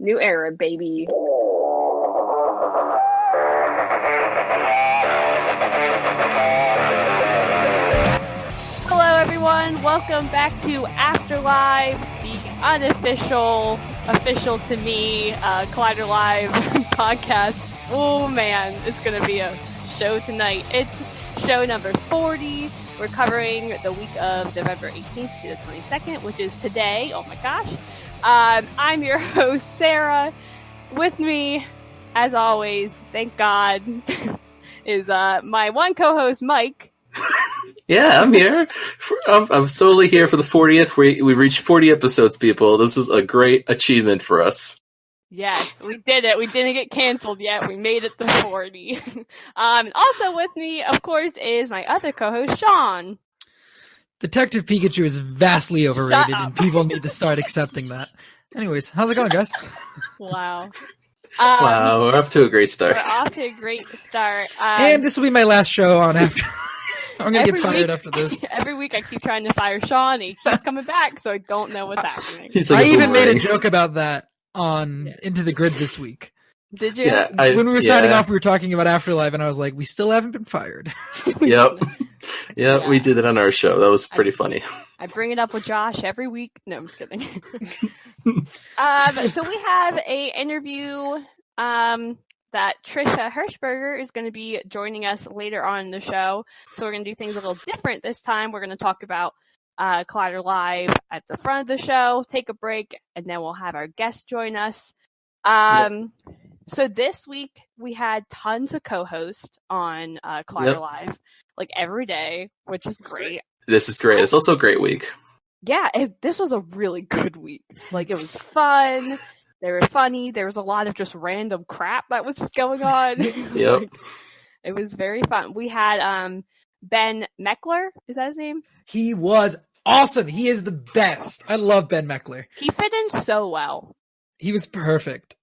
New era, baby. Hello, everyone. Welcome back to Afterlive, the unofficial, official to me, Collider Live podcast. Oh, man, it's going to be a show tonight. It's show number 40. We're covering the week of November 18th to the 22nd, which is today. Oh, my gosh. I'm your host, Sara. With me, as always, thank God, is my one co-host, Mike. Yeah, I'm here. I'm solely here for the 40th. We reached 40 episodes, people. This is a great achievement for us. Yes, we did it. We didn't get canceled yet. We made it to 40. Also with me, of course, is my other co-host, Shawn. Detective Pikachu is vastly overrated, and people need to start accepting that. Anyways, how's it going, guys? Wow. Wow, we're off to a great start. We're off to a great start. And this will be my last show on After. I'm going to get fired after this. Every week I keep trying to fire Shawn, and he keeps coming back, so I don't know what's happening. I even made a joke about that on Into the Grid this week. Did you? Yeah, when we were signing off, we were talking about Afterlife, and I was like, we still haven't been fired. Yep. Yeah, we did it on our show. That was pretty funny. I bring it up with Josh every week. No, I'm just kidding. So we have a interview that Trisha Hershberger is going to be joining us later on in the show. So we're going to do things a little different this time. We're going to talk about Collider Live at the front of the show, take a break, and then we'll have our guest join us. So this week we had tons of co-hosts on Collider Live, like every day, which is great. This is great. It's also a great week. Yeah, this was a really good week. Like, it was fun. They were funny. There was a lot of just random crap that was just going on. Yep. Like, it was very fun. We had Ben Meckler. Is that his name? He was awesome. He is the best. I love Ben Meckler. He fit in so well. He was perfect.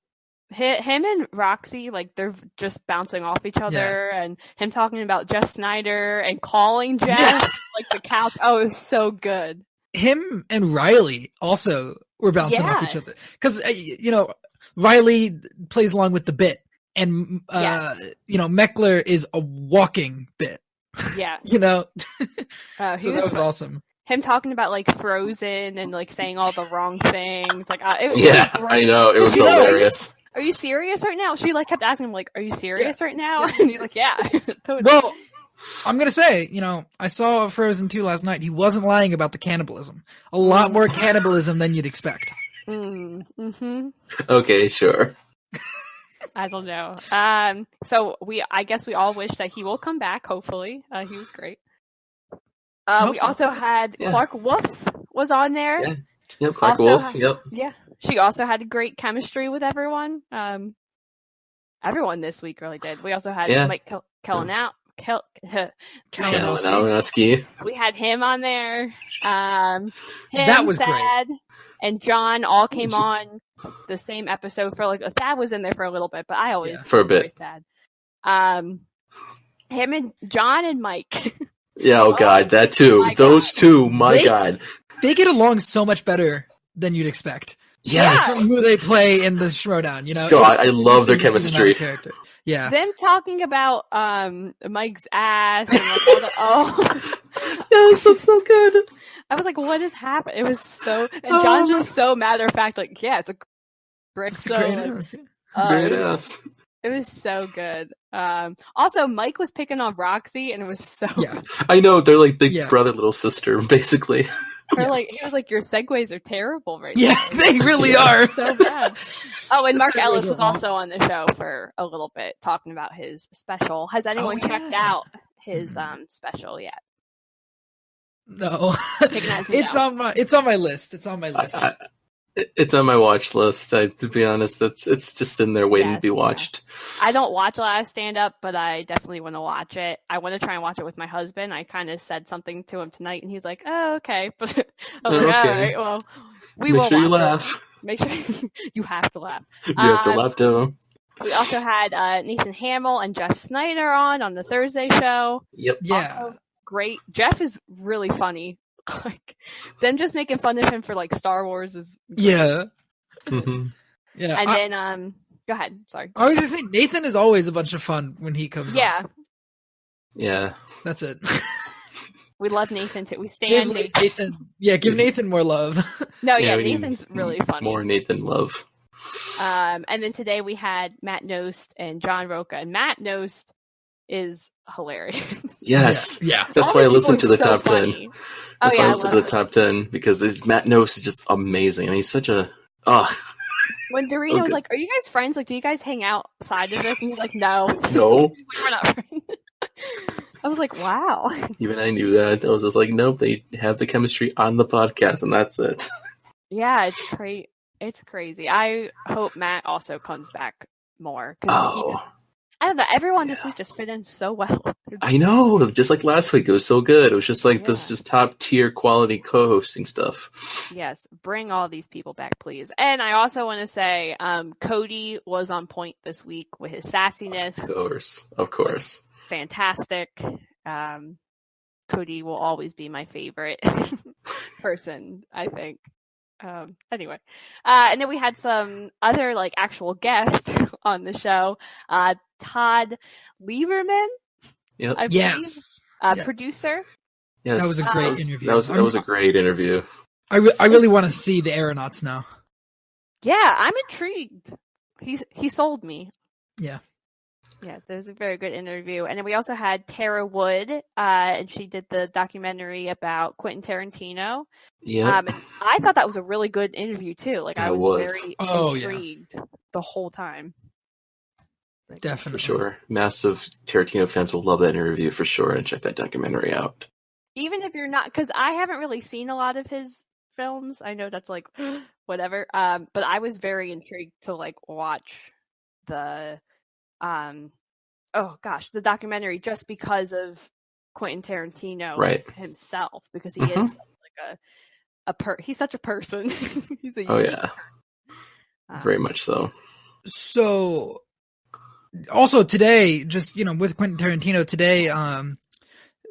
Him and Roxy, like, they're just bouncing off each other, and him talking about Jeff Snyder and calling Jeff, like, the couch. Oh, it was so good. Him and Riley also were bouncing off each other. Because, Riley plays along with the bit, and, Meckler is a walking bit. Yeah. So that was awesome. Him talking about, like, Frozen and, like, saying all the wrong things. Like, I know. It was hilarious. Are you serious right now? She, like, kept asking him, like, are you serious right now? And he's like, yeah. Totally. Well, I'm going to say, I saw Frozen 2 last night. He wasn't lying about the cannibalism. A lot more cannibalism than you'd expect. Mm-hmm. Okay, sure. I don't know. So I guess we all wish that he will come back, hopefully. He was great. We also had Clark Wolf was on there. Yeah. Yep, Clark Wolf. Yep. Yeah. She also had great chemistry with everyone. Everyone this week really did. We also had Mike Kalinowski. We had him on there. Him, that was Thad, great. And John all came on the same episode for like Thad was in there for a little bit, but I always for a bit. Thad. Him and John and Mike. Yeah, God, that too. Those two, God. They get along so much better than you'd expect. Yes. From who they play in the Showdown, God, I love their chemistry. Yeah. Them talking about Mike's ass and like all the yes, that's so good. I was like, what is happening? It was so and John's just so matter of fact, like, yeah, it's a brick. It's a great ass. Great ass. It was so good. Also, Mike was picking on Roxy, and it was so. Yeah, I know they're like big brother, little sister, basically. Or like he was like, your segues are terrible right now. Yeah, they really are. So bad. Oh, and Mark Ellis was also on the show for a little bit, talking about his special. Has anyone checked out his special yet? No, it's on my list. It's on my list. It's on my watch list. To be honest, it's just in there waiting to be watched. I don't watch a lot of stand-up, but I definitely want to watch it. I want to try and watch it with my husband. I kind of said something to him tonight, and he's like, "Oh, okay." But I was like, "All right, well, we will." Make sure you laugh. Make sure you have to laugh. You have to laugh too. We also had Nathan Hamill and Jeff Snyder on the Thursday show. Yep. Yeah. Also great. Jeff is really funny. Like them just making fun of him for like Star Wars is great. Yeah. Mm-hmm. Yeah. And then go ahead. Sorry. I was gonna say Nathan is always a bunch of fun when he comes. Yeah. On. Yeah. That's it. We love Nathan too. We stand Nathan. Yeah, give Nathan more love. No, yeah, Nathan's really funny. More Nathan love. And then today we had Matt Nost and John Roca, and Matt Nost is hilarious. Yes. Yeah. That's why I listen to the top 10. That's why I listen to the it. top 10 because Matt Nost is just amazing. I mean, he's such a When Dorito was like, "Are you guys friends? Like, do you guys hang outside of this?" And he's like, "No, no, we're not friends." I was like, "Wow." Even I knew that. I was just like, "Nope, they have the chemistry on the podcast, and that's it." Yeah, it's crazy. I hope Matt also comes back more. I don't know. Everyone this week just fit in so well. I know. Just like last week, it was so good. It was just like this just top tier quality co-hosting stuff. Yes, bring all these people back, please. And I also want to say, Cody was on point this week with his sassiness. Of course. Fantastic. Cody will always be my favorite person, I think. Anyway, and then we had some other like actual guests on the show. Todd Lieberman, producer. Yes, that was a great interview. That was a great interview. I really want to see the aeronauts now. Yeah, I'm intrigued. He sold me. Yeah. Yeah, there's a very good interview. And then we also had Tara Wood, and she did the documentary about Quentin Tarantino. Yeah. And I thought that was a really good interview, too. Like, I was very intrigued the whole time. Definitely. For sure. Massive Tarantino fans will love that interview for sure and check that documentary out. Even if you're not, because I haven't really seen a lot of his films. I know that's like, whatever. But I was very intrigued to, like, watch the the documentary just because of Quentin Tarantino himself, because he is like he's such a person. He's a unique person. Very much so. So also today, just with Quentin Tarantino today,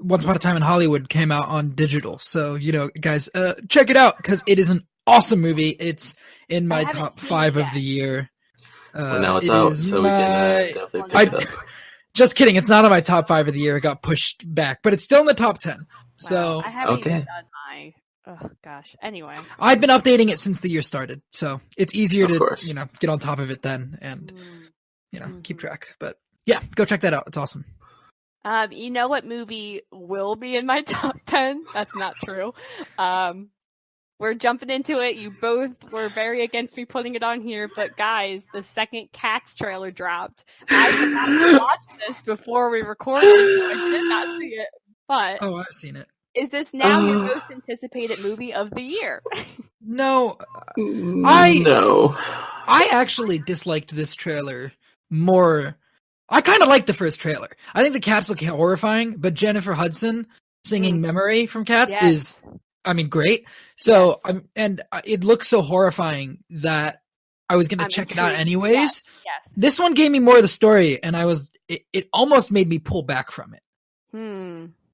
Once Upon a Time in Hollywood came out on digital. So guys, check it out because it is an awesome movie. It's in my top 5 of the year. Well, now it's out, so we can definitely pick it up. Just kidding. It's not on my top 5 of the year. It got pushed back, but it's still in the top 10. So I haven't even done my. Oh gosh. Anyway, I've been updating it since the year started, so it's easier to get on top of it then and keep track. But yeah, go check that out. It's awesome. You know what movie will be in my top 10? That's not true. We're jumping into it. You both were very against me putting it on here, but guys, the second Cats trailer dropped. I did not watch this before we recorded, so I did not see it. But I've seen it. Is this now your most anticipated movie of the year? No. No. I actually disliked this trailer more. I kind of liked the first trailer. I think the cats look horrifying, but Jennifer Hudson singing Memory from Cats is... great. So, it looks so horrifying that I was going to check it out anyways. Yes. This one gave me more of the story, and it almost made me pull back from it.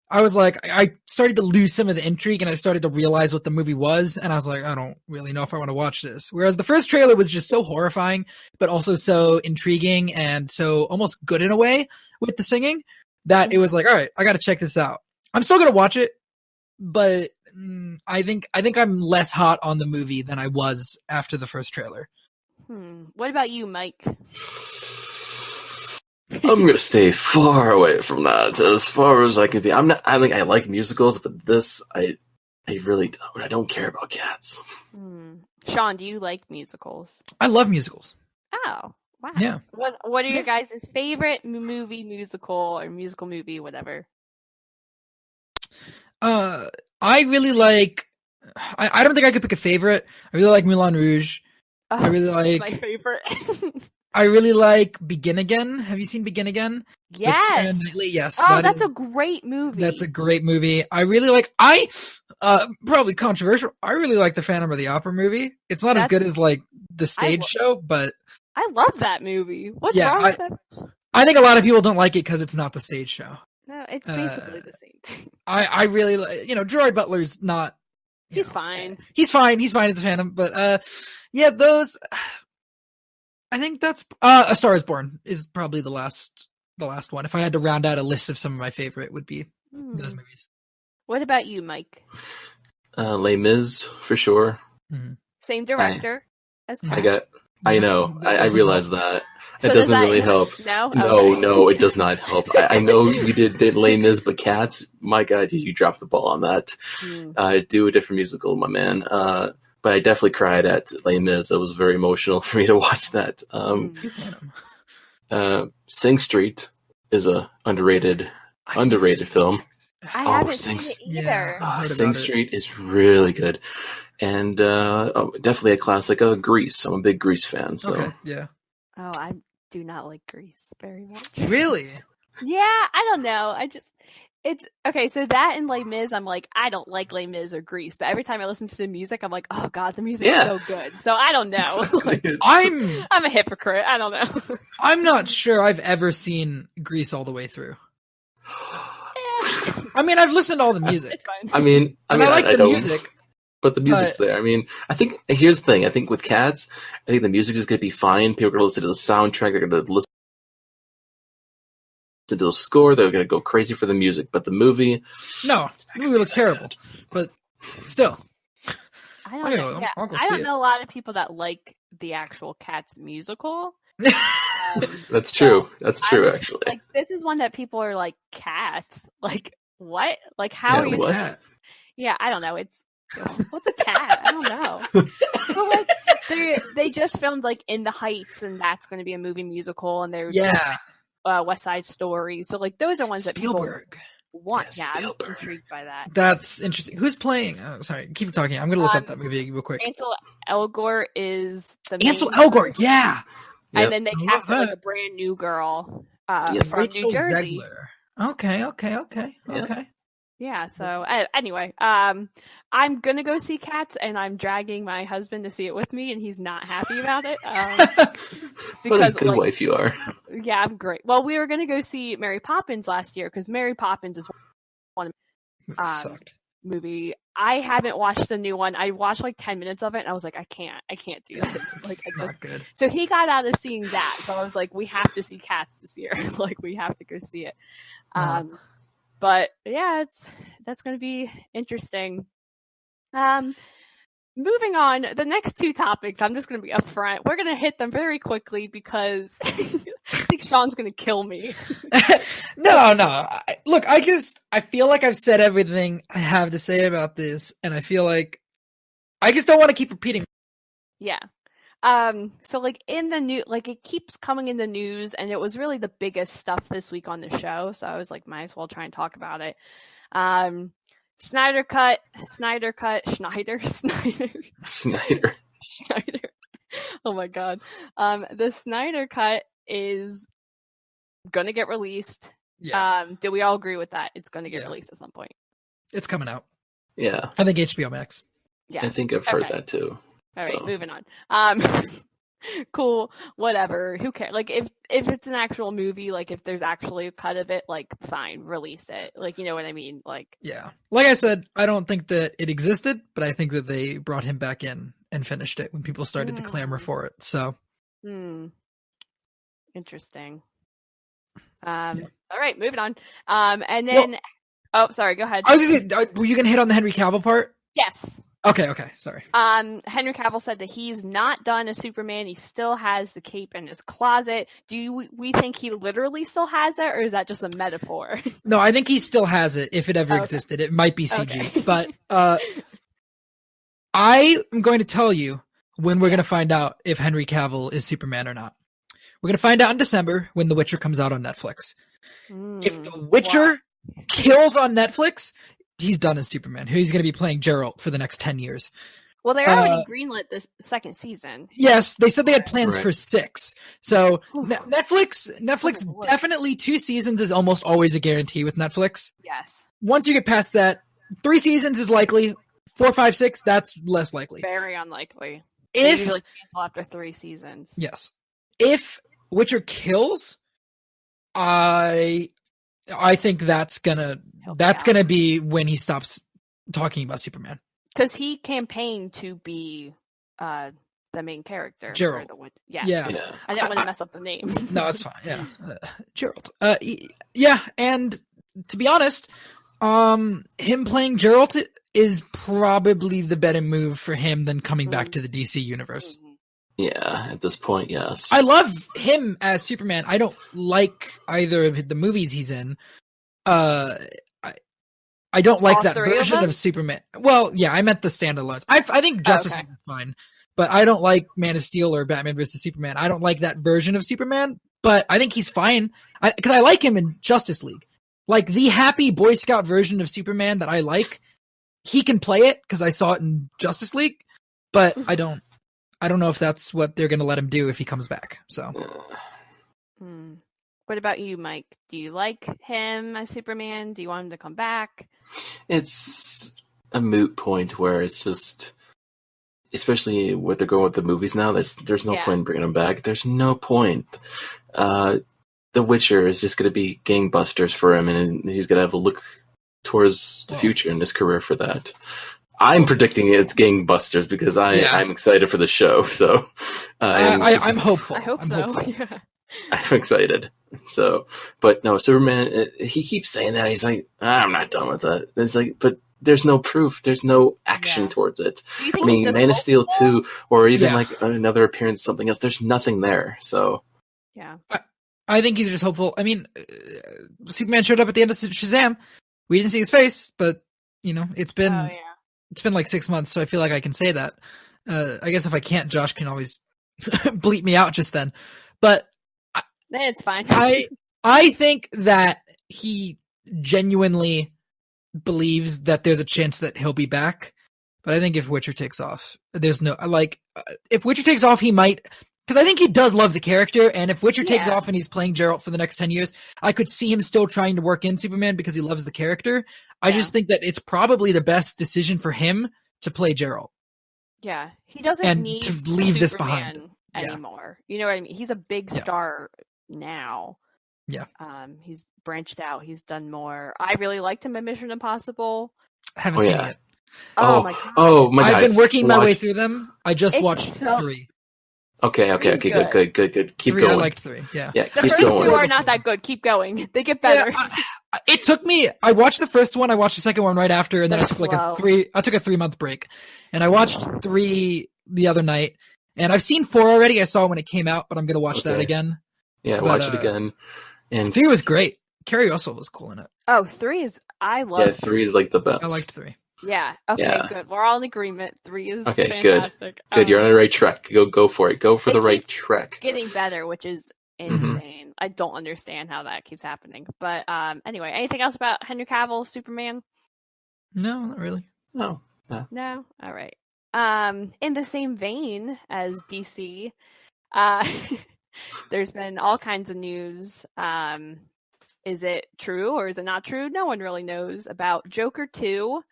I was like, I started to lose some of the intrigue, and I started to realize what the movie was, and I was like, I don't really know if I want to watch this. Whereas the first trailer was just so horrifying, but also so intriguing and so almost good in a way with the singing that it was like, all right, I got to check this out. I'm still going to watch it, but I think I'm less hot on the movie than I was after the first trailer. What about you, Mike? I'm gonna stay far away from that as far as I can be. I like musicals, but this I really don't. I don't care about Cats. Shawn, do you like musicals? I love musicals. Oh, wow. Yeah. What are your guys' favorite musical or musical movie, whatever? I really like. I don't think I could pick a favorite. I really like Moulin Rouge. I really like my favorite. I really like Begin Again. Have you seen Begin Again? Yes. Yes. Oh, that's a great movie. That's a great movie. I really like. Probably controversial. I really like the Phantom of the Opera movie. It's not as good as like the stage show, but I love that movie. What's wrong with that? I think a lot of people don't like it because it's not the stage show. No, it's basically the same thing. I really, Gerard Butler's not. He's fine. He's fine. He's fine as a Phantom, but those. I think that's A Star Is Born is probably the last one. If I had to round out a list of some of my favorite, would be those movies. What about you, Mike? Les Mis for sure. Mm-hmm. Same director as Cats. I know. I realize that. So it doesn't really help. No? No, it does not help. I know you did Les Mis, but Cats, my God, you dropped the ball on that. Do a different musical, my man. But I definitely cried at Les Mis. It was very emotional for me to watch that. Sing Street is a underrated film. I haven't seen it either. Sing Street is really good. And definitely a classic. Grease. I'm a big Grease fan. So. Okay, yeah. Oh, I do not like Grease very much. Really? Yeah, I don't know. It's okay. So that and Les Mis, I'm like, I don't like Les Mis or Grease, but every time I listen to the music, I'm like, oh God, the music is so good. So I don't know. I'm a hypocrite. I don't know. I'm not sure I've ever seen Grease all the way through. I mean, I've listened to all the music. It's fine. I mean, I like the music. But the music's there. I mean, I think here's the thing. I think with Cats, I think the music is going to be fine. People are going to listen to the soundtrack. They're going to listen to the score. They're going to go crazy for the music. But the movie, the movie looks terrible. But still, I don't know. Yeah, I don't know a lot of people that like the actual Cats musical. That's true. That's true. Actually, like this is one that people are like, Cats. Like what? Like how are you? What? Yeah, I don't know. What's a cat? I don't know. But like they just filmed like In the Heights, and that's going to be a movie musical, and they're West Side Story. So like those are ones Spielberg. that people want. Yeah, I'm intrigued by that. That's interesting. Who's playing? Oh, sorry, keep talking. I'm going to look up that movie real quick. Ansel Elgort is the main Ansel Elgort. Yeah. And then they cast like a brand new girl from New Jersey. Zegler. Okay. Yeah, so anyway, I'm gonna go see Cats, and I'm dragging my husband to see it with me, and he's not happy about it. What a good wife you are. Yeah, I'm great. Well, we were gonna go see Mary Poppins last year, because Mary Poppins is one movie. I haven't watched the new one. I watched like 10 minutes of it, and I was like, I can't do this. Like, not good. So he got out of seeing that, so I was like, we have to see Cats this year. Like, we have to go see it. But yeah, that's going to be interesting. Moving on, the next two topics, I'm just going to be upfront. We're going to hit them very quickly because I think Shawn's going to kill me. No. Look, I feel like I've said everything I have to say about this, and I feel like I just don't want to keep repeating. Yeah. So like in the new, like it keeps coming in the news, and it was really the biggest stuff this week on the show. So I was like, might as well try and talk about it. Snyder cut. Oh my God. The Snyder cut is gonna get released. Yeah. Do we all agree with that? It's gonna get released at some point. It's coming out. Yeah. I think HBO Max. Yeah. I think I've heard that too. All right, moving on. Cool, whatever. Who cares? Like, if it's an actual movie, like if there's actually a cut of it, like fine, release it. Like, you know what I mean? Like, yeah. Like I said, I don't think that it existed, but I think that they brought him back in and finished it when people started to clamor for it. So, interesting. All right, moving on. And then, sorry, go ahead. I was gonna say, were you gonna hit on the Henry Cavill part? Yes. Okay, sorry. Henry Cavill said that he's not done as Superman. He still has the cape in his closet. Do we think he literally still has it, or is that just a metaphor? No, I think he still has it, if it ever existed. It might be CG. Okay. But I am going to tell you when we're going to find out if Henry Cavill is Superman or not. We're going to find out in December when The Witcher comes out on Netflix. If The Witcher kills on Netflix, he's done as Superman. He's going to be playing Geralt for the next 10 years. Well, they already greenlit this second season. Yes, they said they had plans for 6. So Netflix definitely 2 seasons is almost always a guarantee with Netflix. Yes. Once you get past that, 3 seasons is likely. 4, 5, 6, that's less likely. Very unlikely. They usually cancel after 3 seasons. Yes. If Witcher kills, I think that's gonna be when he stops talking about Superman. Because he campaigned to be the the main character. Gerald. Yeah. I didn't want to mess up the name. No, it's fine. Yeah, Gerald. Yeah, and to be honest, him playing Gerald is probably the better move for him than coming back to the DC universe. Yeah, at this point, yes. I love him as Superman. I don't like either of the movies he's in. I don't like that version of Superman. Well, yeah, I meant the standalones. I think Justice League is fine, but I don't like Man of Steel or Batman vs Superman. I don't like that version of Superman, but I think he's fine because I like him in Justice League. Like the happy Boy Scout version of Superman that I like, he can play it because I saw it in Justice League, but I don't know if that's what they're going to let him do if he comes back. So. What about you, Mike? Do you like him as Superman? Do you want him to come back? It's a moot point where it's just, especially what they're going with the movies now, there's no point in bringing him back. There's no point. The Witcher is just going to be gangbusters for him, and he's going to have a look towards the future in his career for that. I'm predicting it's gangbusters because I'm excited for the show. So I'm hopeful. I hope so. Hopeful. Yeah. I'm excited. So, but no, Superman, he keeps saying that. He's like, I'm not done with that. It's like, but there's no proof. There's no action towards it. I mean, Man of Steel 2, or even like another appearance, something else. There's nothing there. So, yeah. I think he's just hopeful. I mean, Superman showed up at the end of Shazam. We didn't see his face, but, it's been like 6 months, so I feel like I can say that. I guess if I can't, Josh can always bleep me out just then. But it's fine. I think that he genuinely believes that there's a chance that he'll be back. But I think if Witcher takes off, there's no if Witcher takes off, he might, because I think he does love the character. And if Witcher takes off and he's playing Geralt for the next 10 years, I could see him still trying to work in Superman because he loves the character. I just think that it's probably the best decision for him to play Geralt. Yeah, he doesn't need to leave this Superman behind anymore. You know what I mean? He's a big star now. Yeah. He's branched out. He's done more. I really liked him in Mission Impossible. I haven't seen it yet. Oh my god. Oh my god. I've been working my way through them. I just watched 3. Okay, good. Keep 3, going. I liked 3. Yeah. The first 2 are not that good. Keep going. They get better. It took me. I watched the first one. I watched the second one right after, and then I took I took a 3-month break, and I watched 3 the other night. And I've seen 4 already. I saw it when it came out, but I'm gonna watch that again. Yeah, watch it again. And 3 was great. Carrie Russell was cool in it. Oh, 3 is. I love. Yeah, 3 is like the best. I liked 3. Yeah. Okay. Good. We're all in agreement. 3 is fantastic. Good. You're on the right track. Go for it. Go for the right track. Getting better, which is insane. I don't understand how that keeps happening. But anyway, anything else about Henry Cavill, Superman? No, not really. No. All right. In the same vein as DC, there's been all kinds of news. Is it true or is it not true? No one really knows about Joker 2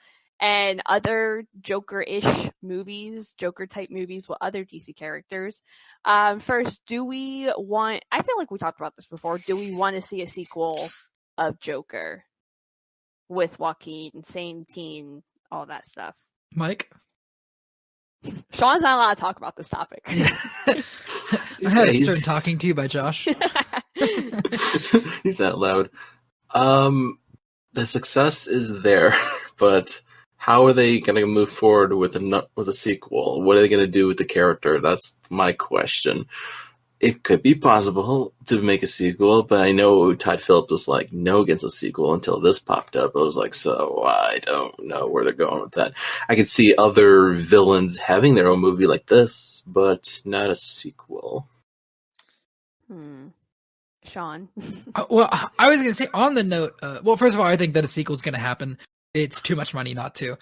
and other Joker-ish movies, Joker-type movies with other DC characters. First, I feel like we talked about this before, do we want to see a sequel of Joker with Joaquin, same teen, all that stuff? Mike? Shawn's not allowed to talk about this topic. I had to start talking to you by Josh. He's that loud. The success is there, but how are they going to move forward with a sequel? What are they going to do with the character? That's my question. It could be possible to make a sequel, but I know Todd Phillips was like, no against a sequel until this popped up. I was like, so I don't know where they're going with that. I could see other villains having their own movie like this, but not a sequel. Shawn? Well, I was going to say on the note, first of all, I think that a sequel is going to happen. It's too much money not to.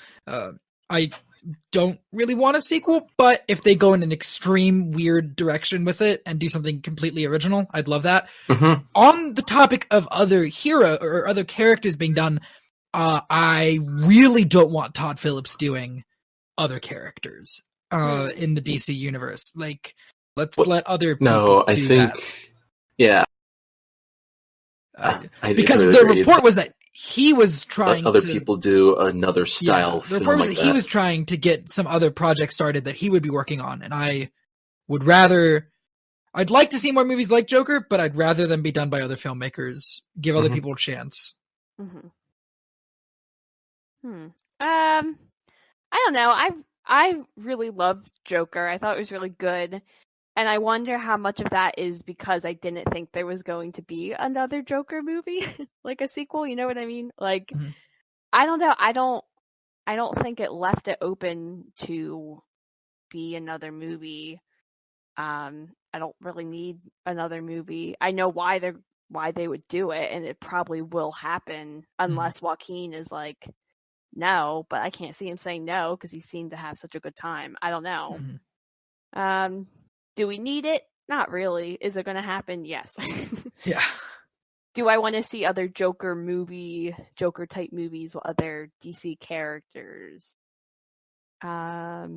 I don't really want a sequel, but if they go in an extreme weird direction with it and do something completely original, I'd love that. On the topic of other hero or other characters being done, I really don't want Todd Phillips doing other characters in the DC universe. Like, let's let other people do that. Yeah. Because the report was that he was trying other people do another style the film report was like that he was trying to get some other project started that he would be working on, and I I'd like to see more movies like Joker, but I'd rather them be done by other filmmakers. Give other people a chance. I don't know. I really loved Joker. I thought it was really good. And I wonder how much of that is because I didn't think there was going to be another Joker movie, like a sequel, you know what I mean? Like, I don't know. I don't think it left it open to be another movie. I don't really need another movie. I know why they would do it, and it probably will happen unless Joaquin is like, no, but I can't see him saying no because he seemed to have such a good time. I don't know. Do we need it? Not really. Is it going to happen? Yes. Yeah. Do I want to see other Joker type movies with other DC characters? No.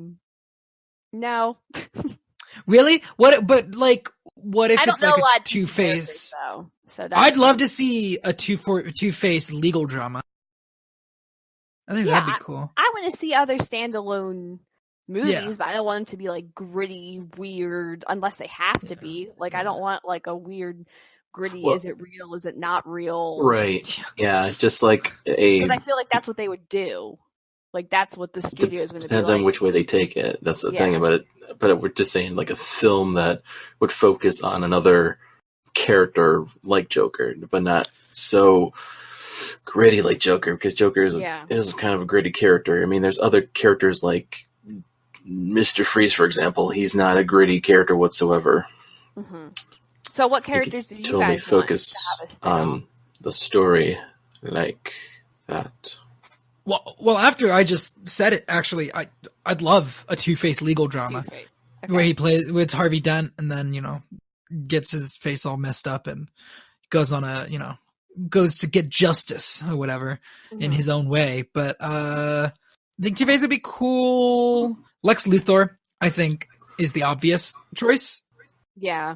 Really? What if it's like a Two-Face? So I'd love to see a Two-Face legal drama. I think that'd be cool. I want to see other standalone movies, but I don't want them to be like gritty, weird, unless they have to be. Like, I don't want like a weird, gritty. Is it real? Is it not real? Right. Yeah. Just like because I feel like that's what they would do. Like, that's what the studio is going to be. Depends on which way they take it. That's the thing about it. But we're just saying, like, a film that would focus on another character like Joker, but not so gritty like Joker, because Joker is kind of a gritty character. I mean, there's other characters like Mr. Freeze, for example. He's not a gritty character whatsoever. So what characters do you totally guys focus on the story like that? Well, after I just said it, actually, I'd love a Two-Face legal drama where he plays with Harvey Dent and then, gets his face all messed up and goes on goes to get justice or whatever in his own way. But I think Two-Face would be cool. Lex Luthor, I think, is the obvious choice. Yeah.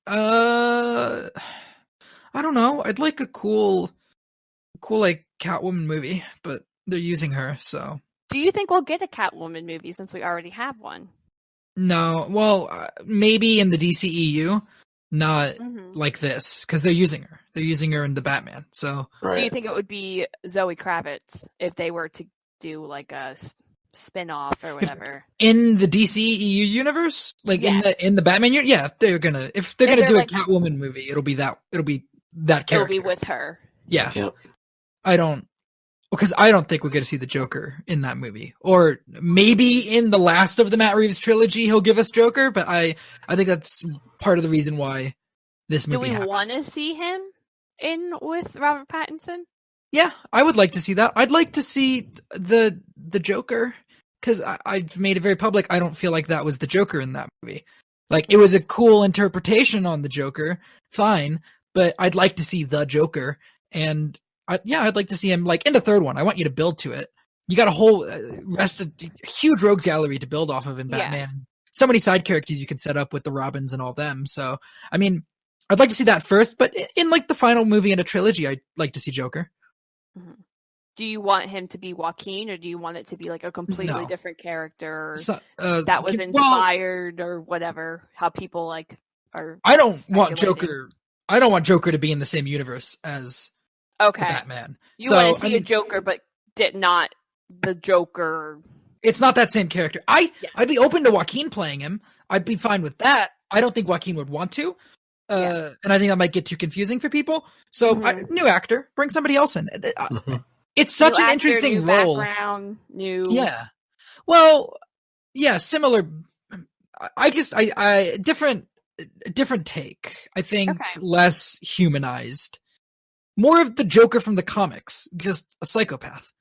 I don't know. I'd like a cool like Catwoman movie, but they're using her, so. Do you think we'll get a Catwoman movie since we already have one? No, well, maybe in the DCEU, not like this, because they're using her. They're using her in the Batman, so. Right. Do you think it would be Zoe Kravitz if they were to do like a spin-off or whatever? In the DCEU universe? Like in the Batman universe? Yeah, if they're gonna do a Catwoman movie, it'll be that character. It'll be with her. Yeah. Yep. I don't think we're going to see the Joker in that movie. Or maybe in the last of the Matt Reeves trilogy, he'll give us Joker, but I think that's part of the reason why this movie happened. Do we want to see him in with Robert Pattinson? Yeah, I would like to see that. I'd like to see the Joker, because I've made it very public. I don't feel like that was the Joker in that movie. Like, it was a cool interpretation on the Joker, fine, but I'd like to see the Joker, and I'd like to see him, like, in the third one. I want you to build to it. You got a whole huge rogues gallery to build off of in Batman. Yeah. So many side characters you can set up with the Robins and all them. So, I mean, I'd like to see that first, but in, like, the final movie in a trilogy, I'd like to see Joker. Do you want him to be Joaquin, or do you want it to be, like, a completely different character that was inspired or whatever? How people, like, are I don't want Joker to be in the same universe as Batman. You want to see a Joker, but not the Joker. It's not that same character. I'd be open to Joaquin playing him. I'd be fine with that. I don't think Joaquin would want to. And I think that might get too confusing for people. So, new actor, bring somebody else in. It's such an interesting role. Background, Yeah. Well, yeah, similar. Different take. I think less humanized. More of the Joker from the comics, just a psychopath.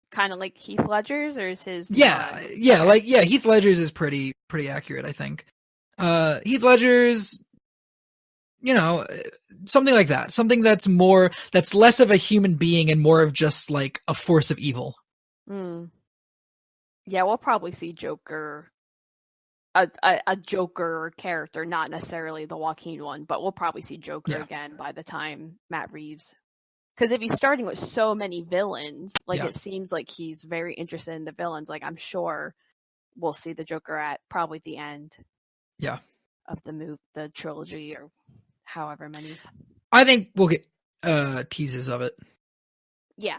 Kind of like Heath Ledger's, or is his? Heath Ledger's is pretty accurate, I think. Heath Ledger's, something like that. Something that's less of a human being and more of just like a force of evil. Yeah, we'll probably see Joker. A Joker character, not necessarily the Joaquin one, but we'll probably see Joker again by the time Matt Reeves. Because if he's starting with so many villains, it seems like he's very interested in the villains. Like, I'm sure we'll see the Joker at probably the end. Yeah. Of the trilogy, or however many. I think we'll get teases of it. Yeah.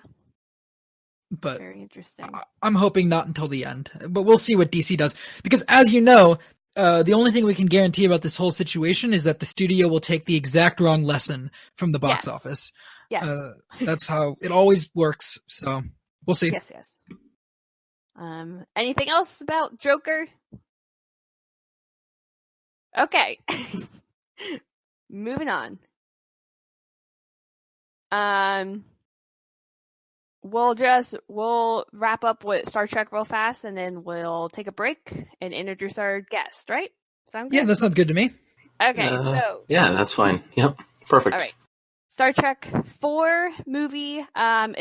But very interesting. I'm hoping not until the end. But we'll see what DC does. Because as you know, the only thing we can guarantee about this whole situation is that the studio will take the exact wrong lesson from the box office. Yes. That's how it always works. So we'll see. Yes. Anything else about Joker? Okay. Moving on. We'll wrap up with Star Trek real fast, and then we'll take a break and introduce our guest, right? Sound good? Yeah, that sounds good to me. Okay, so yeah, that's fine. Yep, perfect. All right. Star Trek 4 movie. Has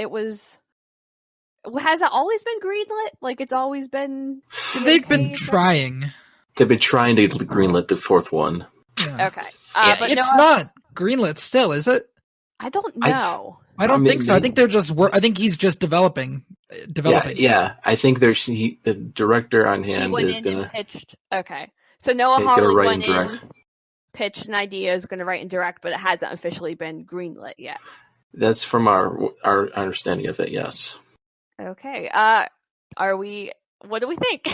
it always been greenlit? Like it's always been. They've been trying. They've been trying to greenlit the fourth one. Yeah. Okay, but it's not greenlit still, is it? I don't know. I don't think so. I think they're just. I think he's just developing. Yeah. I think the director on hand is gonna. Pitched. Okay, so Noah Hawley went in, pitched an idea, is going to write and direct, but it hasn't officially been greenlit yet. That's from our understanding of it. Yes. Okay. What do we think?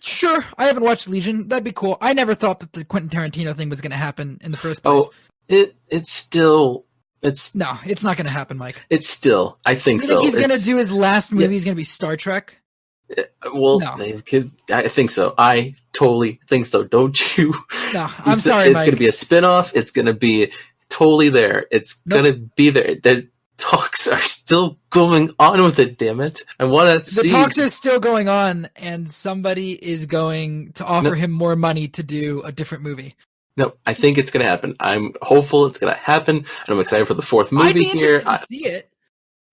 Sure. I haven't watched Legion. That'd be cool. I never thought that the Quentin Tarantino thing was going to happen in the first place. Oh, it's no, it's not going to happen, Mike. It's still. I think you so. Think he's going to do his last movie? He's going to be Star Trek. Well, no. I think so. I totally think so. Don't you? No, I'm sorry, It's Mike. going to be a spinoff. It's going to be totally there. It's going to be there. The talks are still going on with it, damn it. I want to see. The talks are still going on, and somebody is going to offer him more money to do a different movie. No, I think it's going to happen. I'm hopeful it's going to happen, and I'm excited for the fourth movie here. To see it.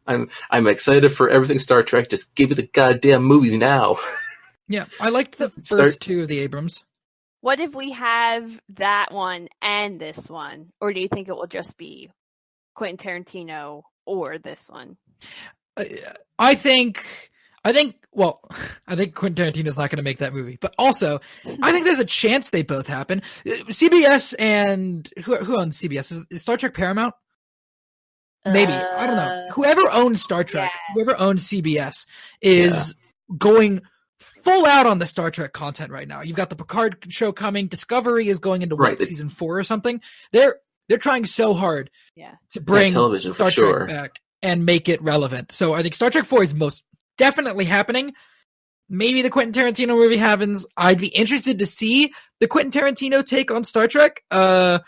I'm excited for everything Star Trek. Just give me the goddamn movies now. Yeah, I liked the first two of the Abrams. What if we have that one and this one? Or do you think it will just be Quentin Tarantino or this one? I think Quentin Tarantino's not going to make that movie. But also, I think there's a chance they both happen. CBS and... Who owns CBS? Is Star Trek Paramount? Maybe. I don't know. Whoever owns Star Trek, whoever owns CBS is going full out on the Star Trek content right now. You've got the Picard show coming. Discovery is going into season 4 or something. They're trying so hard to bring Star Trek back and make it relevant. So I think Star Trek 4 is most definitely happening. Maybe the Quentin Tarantino movie happens. I'd be interested to see the Quentin Tarantino take on Star Trek. I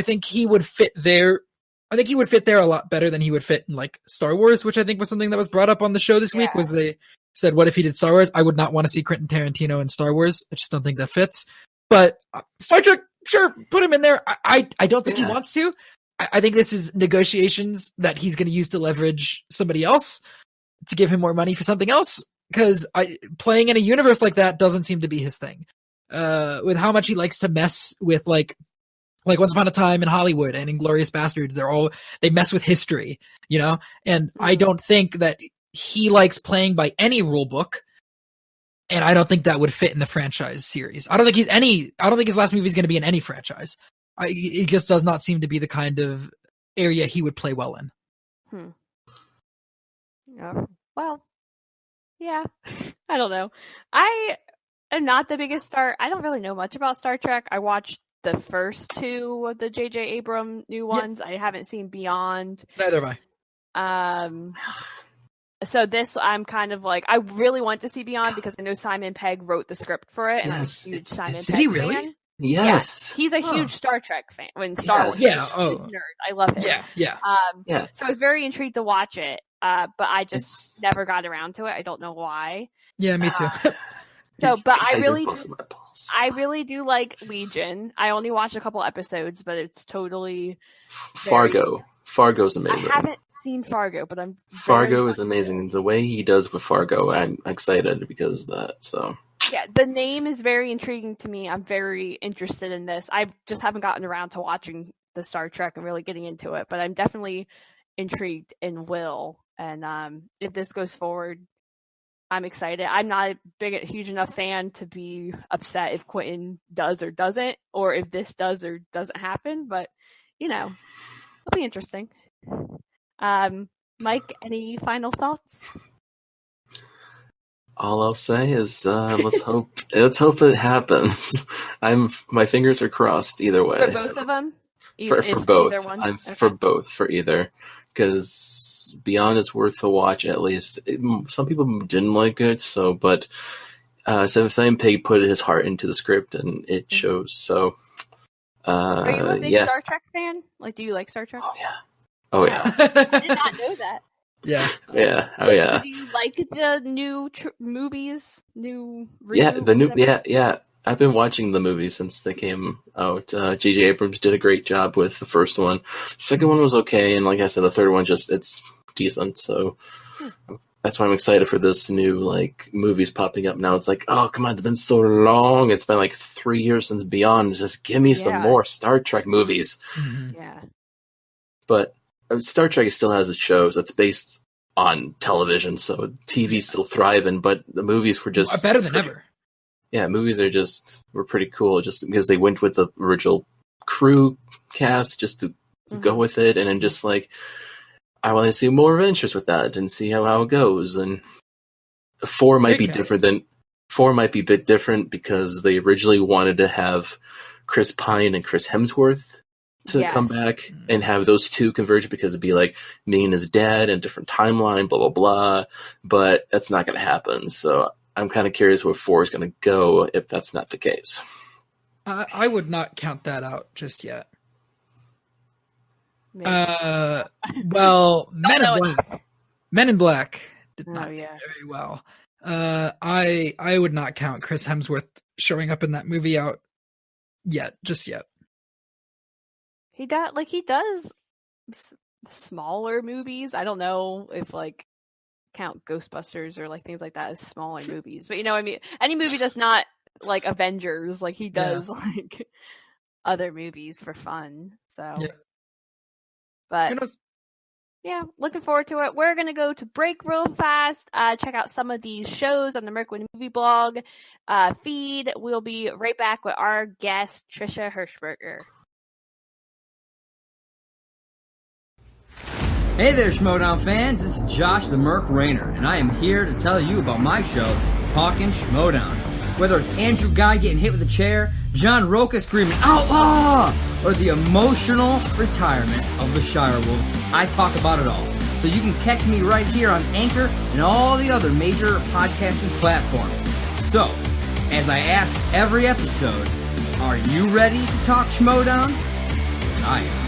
think he would fit there. I think he would fit there a lot better than he would fit in like Star Wars, which I think was something that was brought up on the show this week. Was they said, what if he did Star Wars? I would not want to see Quentin Tarantino in Star Wars. I just don't think that fits. But Star Trek, sure, put him in there. I don't think he wants to. I think this is negotiations that he's going to use to leverage somebody else to give him more money for something else. Because playing in a universe like that doesn't seem to be his thing. With how much he likes to mess with like Once Upon a Time in Hollywood and Inglourious Bastards, they mess with history, you know? And I don't think that he likes playing by any rule book. And I don't think that would fit in the franchise series. I don't think his last movie is going to be in any franchise. It just does not seem to be the kind of area he would play well in. Well, yeah, I don't know. I am not the biggest I don't really know much about Star Trek. I watched the first two of the J.J. Abrams new ones. I haven't seen Beyond. Neither have I. So this, I'm kind of like, I really want to see Beyond because I know Simon Pegg wrote the script for it, and I'm a huge Simon Pegg fan. Did he really? Yes. Yes. He's a huge Star Trek fan. Star Wars. Yeah. Nerd. I love him. Yeah. So I was very intrigued to watch it, but I just never got around to it. I don't know why. Yeah, me too. But I really do like Legion. I only watched a couple episodes, but it's totally Fargo's amazing. I haven't seen Fargo, but Fargo is amazing. The way he does with Fargo, I'm excited because of that. So yeah, the name is very intriguing to me. I'm very interested in this. I just haven't gotten around to watching the Star Trek and really getting into it, but I'm definitely intrigued and will And if this goes forward, I'm excited. I'm not a huge enough fan to be upset if Quentin does or doesn't, or if this does or doesn't happen. But it'll be interesting. Mike, any final thoughts? All I'll say is let's hope it happens. My fingers are crossed either way. For both of them? For both. Either one? I'm for both, for either. Because Beyond is worth a watch at least. Some people didn't like it, but Simon Pegg put his heart into the script and it shows. So are you a big Star Trek fan? Like, do you like Star Trek? Oh yeah. I did not know that. Yeah. Yeah. Oh yeah. So do you like the new movies? Yeah. I've been watching the movies since they came out. J.J. Abrams did a great job with the first one. Second one was okay, and like I said, the third one it's decent. So that's why I'm excited for this new movies popping up now. It's like, oh come on, it's been so long. It's been 3 years since Beyond. Just give me some more Star Trek movies. Mm-hmm. Yeah. But Star Trek still has its shows. It's based on television, so TV's still thriving. But the movies were just better than ever. Yeah, movies were pretty cool just because they went with the original crew cast just to go with it, and then just I want to see more adventures with that and see how it goes. And 4 might be different than 4 might be a bit different because they originally wanted to have Chris Pine and Chris Hemsworth to come back and have those two converge because it'd be me and his dad in a different timeline, blah blah blah. But that's not going to happen. So I'm kind of curious where 4 is going to go if that's not the case. I would not count that out just yet. Maybe. Well, Men in Black did not do very well. I would not count Chris Hemsworth showing up in that movie out just yet. He does smaller movies. I don't know if count Ghostbusters or things like that as smaller movies, but I mean, any movie that's not Avengers, he does other movies for fun. So, but looking forward to it. We're gonna go to break real fast. Check out some of these shows on the Merc Movie Blog feed. We'll be right back with our guest Trisha Hershberger. Hey there, Schmodown fans. This is Josh the Merc Rainer, and I am here to tell you about my show, Talkin' Schmodown. Whether it's Andrew Guy getting hit with a chair, John Roca screaming, outlaw, or the emotional retirement of the Shire Wolves, I talk about it all. So you can catch me right here on Anchor and all the other major podcasting platforms. So, as I ask every episode, are you ready to talk Schmodown? I am.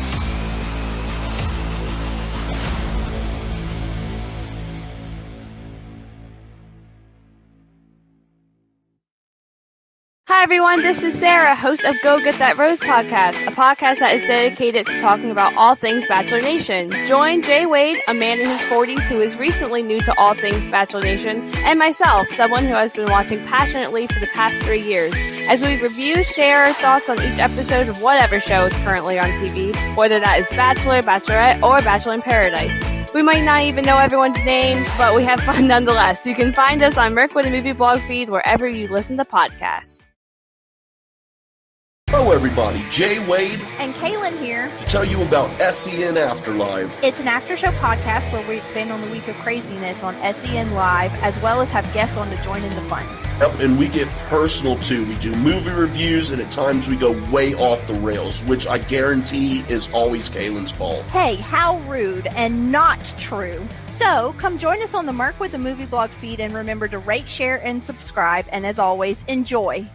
Hi everyone, this is Sara, host of Go Get That Rose podcast, a podcast that is dedicated to talking about all things Bachelor Nation. Join Jay Wade, a man in his 40s who is recently new to all things Bachelor Nation, and myself, someone who has been watching passionately for the past 3 years, as we review, share our thoughts on each episode of whatever show is currently on TV, whether that is Bachelor, Bachelorette, or Bachelor in Paradise. We might not even know everyone's names, but we have fun nonetheless. You can find us on Merc Movie Blog feed wherever you listen to podcasts. Hello everybody, Jay Wade and Kaylin here to tell you about SEN Afterlive. It's an after-show podcast where we expand on the week of craziness on SEN Live, as well as have guests on to join in the fun. Yep, and we get personal too. We do movie reviews, and at times we go way off the rails, which I guarantee is always Kaylin's fault. Hey, how rude and not true. So, come join us on the Merc with the Movie Blog feed, and remember to rate, share, and subscribe, and as always, enjoy.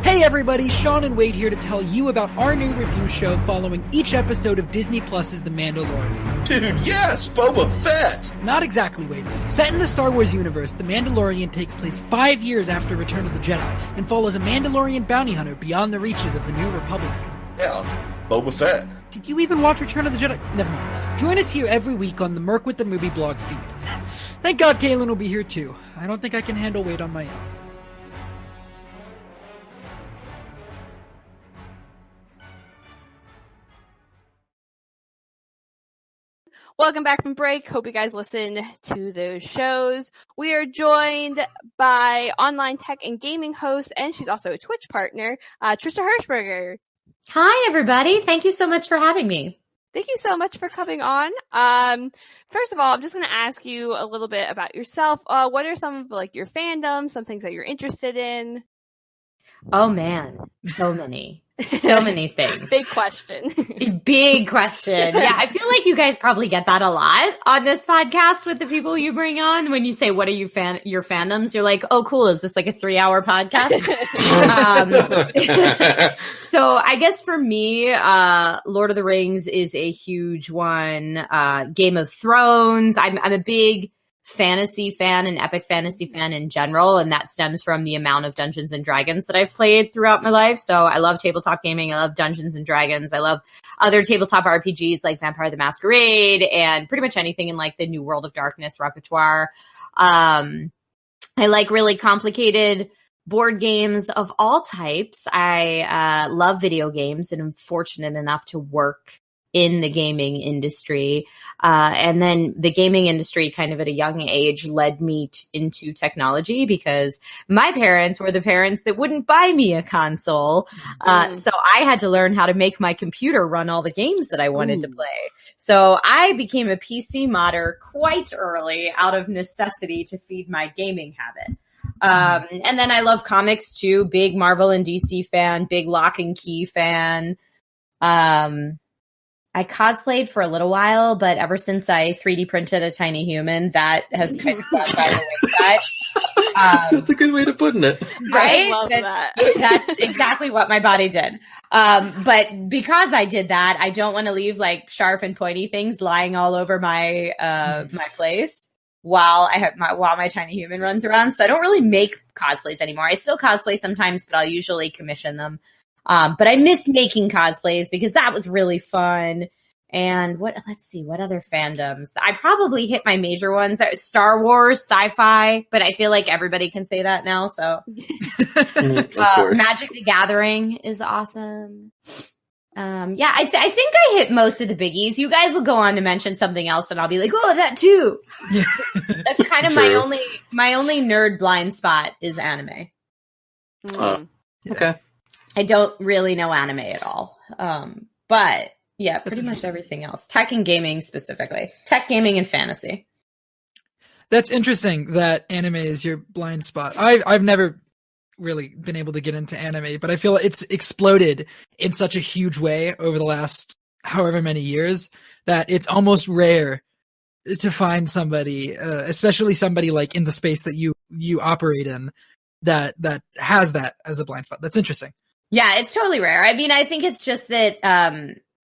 Hey everybody, Shawn and Wade here to tell you about our new review show following each episode of Disney Plus's The Mandalorian. Dude, yes! Boba Fett! Not exactly, Wade. Set in the Star Wars universe, The Mandalorian takes place 5 years after Return of the Jedi and follows a Mandalorian bounty hunter beyond the reaches of the New Republic. Yeah, Boba Fett. Did you even watch Return of the Jedi? Never mind. Join us here every week on the Merc with the Movie Blog feed. Thank God Kaylin will be here too. I don't think I can handle Wade on my own. Welcome back from break. Hope you guys listen to those shows. We are joined by online tech and gaming host, and she's also a Twitch partner, Trisha Hershberger. Hi, everybody. Thank you so much for having me. Thank you so much for coming on. First of all, I'm just going to ask you a little bit about yourself. What are some of your fandoms, some things that you're interested in? Oh, man. So many. So many things. Big question. Big question. Yeah, I feel like you guys probably get that a lot on this podcast with the people you bring on. When you say, what are your fandoms? You're like, oh, cool. Is this like a 3-hour podcast? So I guess for me, Lord of the Rings is a huge one. Game of Thrones. I'm a big fantasy fan and epic fantasy fan in general, and that stems from the amount of Dungeons and Dragons that I've played throughout my life. So I love tabletop gaming. I love Dungeons and Dragons. I love other tabletop RPGs like Vampire the Masquerade and pretty much anything in the New World of Darkness repertoire. I like really complicated board games of all types. I love video games and I'm fortunate enough to work in the gaming industry. And then the gaming industry kind of at a young age led me into technology because my parents were the parents that wouldn't buy me a console. So I had to learn how to make my computer run all the games that I wanted to play. So I became a PC modder quite early out of necessity to feed my gaming habit. And then I love comics too. Big Marvel and DC fan, big Lock and Key fan. I cosplayed for a little while, but ever since I 3D printed a tiny human, that has kind of gone by the wayside. That's a good way to put it. Right? I love that. That's exactly what my body did. But because I did that, I don't want to leave sharp and pointy things lying all over my my place while my tiny human runs around. So I don't really make cosplays anymore. I still cosplay sometimes, but I'll usually commission them. But I miss making cosplays because that was really fun. And let's see, what other fandoms? I probably hit my major ones. That was Star Wars, sci-fi, but I feel like everybody can say that now. So Magic the Gathering is awesome. Yeah, I think I hit most of the biggies. You guys will go on to mention something else and I'll be like, oh, that too. That's kind of my only nerd blind spot is anime. Okay. I don't really know anime at all. But yeah, pretty much everything else. Tech and gaming specifically. Tech, gaming, and fantasy. That's interesting that anime is your blind spot. I've never really been able to get into anime, but I feel it's exploded in such a huge way over the last however many years that it's almost rare to find somebody, especially somebody in the space that you operate in, that has that as a blind spot. That's interesting. Yeah, it's totally rare. I mean, I think it's just that,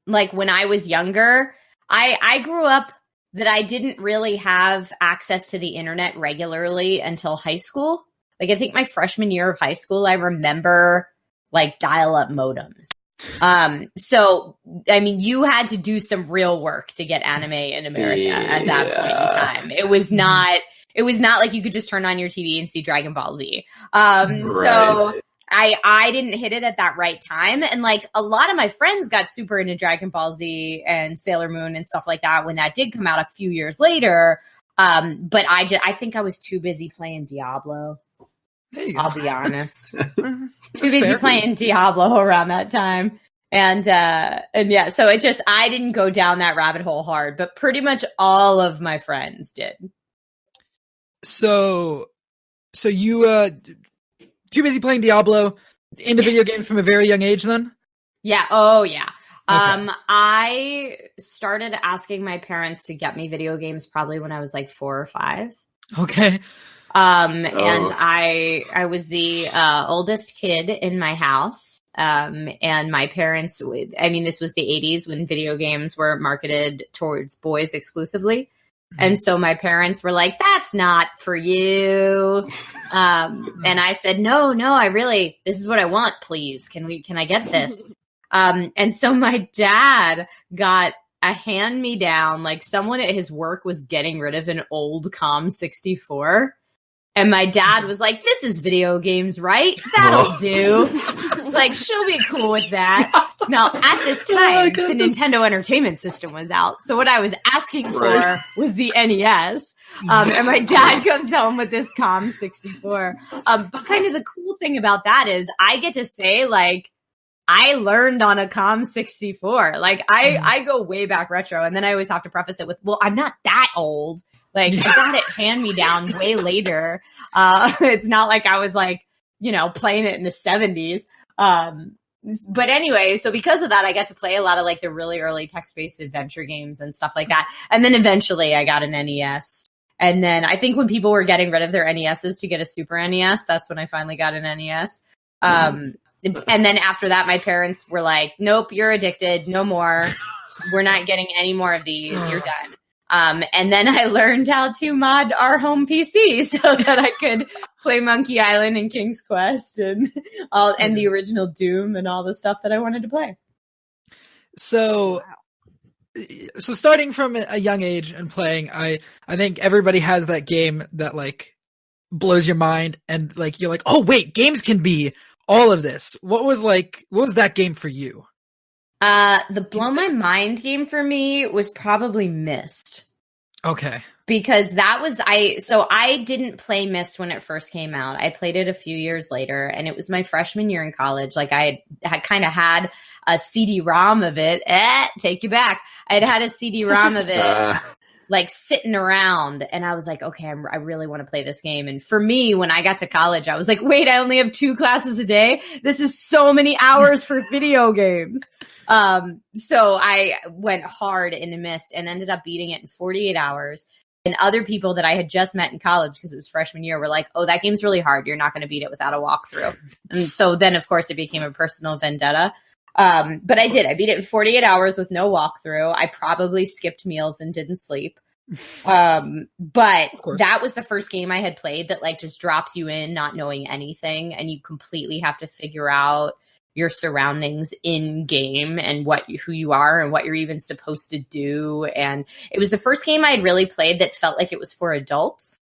when I was younger, I grew up that I didn't really have access to the internet regularly until high school. I think my freshman year of high school, I remember dial-up modems. So, I mean, you had to do some real work to get anime in America at that point in time. It was not like you could just turn on your TV and see Dragon Ball Z. So I didn't hit it at that right time. And a lot of my friends got super into Dragon Ball Z and Sailor Moon and stuff like that when that did come out a few years later. But I think I was too busy playing Diablo. I'll be honest. Too busy playing Diablo around that time. And yeah, so I didn't go down that rabbit hole hard, but pretty much all of my friends did. So you, too busy playing Diablo, into video games from a very young age then? Yeah. Oh, yeah. Okay. I started asking my parents to get me video games probably when I was 4 or 5. Okay. And I was the oldest kid in my house. And my parents, this was the 80s when video games were marketed towards boys exclusively. And so my parents were like, that's not for you. And I said, no, this is what I want, please. Can I get this? And so my dad got a hand-me-down, someone at his work was getting rid of an old COM 64. And my dad was like, this is video games, right? That'll do. She'll be cool with that. Now, at this time, the Nintendo Entertainment System was out. So what I was asking for was the NES. And my dad comes home with this COM 64. But kind of the cool thing about that is I get to say, like, I learned on a COM 64. Like, I go way back retro. And then I always have to preface it with, well, I'm not that old. Like, I got it hand-me-down way later. It's not like I was, like, you know, playing it in the 70s. But anyway, so because of that, I got to play a lot of like the really early text-based adventure games and stuff like that. And then eventually I got an NES. And then I think when people were getting rid of their NESs to get a Super NES, that's when I finally got an NES. And then after that, my parents were like, nope, you're addicted. No more. We're not getting any more of these. You're done. And then I learned how to mod our home PC so that I could play Monkey Island and King's Quest and the original Doom and all the stuff that I wanted to play. So starting from a young age and playing, I think everybody has that game that like blows your mind and like you're like, oh wait, games can be all of this. What was that game for you? The blow my mind game for me was probably Myst. Okay. Because that was, I didn't play Myst when it first came out. I played it a few years later and it was my freshman year in college. Like I had kind of had a CD-ROM of it. Take you back. I'd had a CD-ROM of it like sitting around and I was like, okay, I really want to play this game. And for me, when I got to college, I was like, wait, I only have 2 classes a day. This is so many hours for video games. So I went hard into Myst and ended up beating it in 48 hours. And other people that I had just met in college, because it was freshman year, were like, oh, that game's really hard. You're not going to beat it without a walkthrough. And so then, of course, it became a personal vendetta. But I did. I beat it in 48 hours with no walkthrough. I probably skipped meals and didn't sleep. But that was the first game I had played that like just drops you in not knowing anything. And you completely have to figure out your surroundings in game and who you are and what you're even supposed to do. And it was the first game I had really played that felt like it was for adults,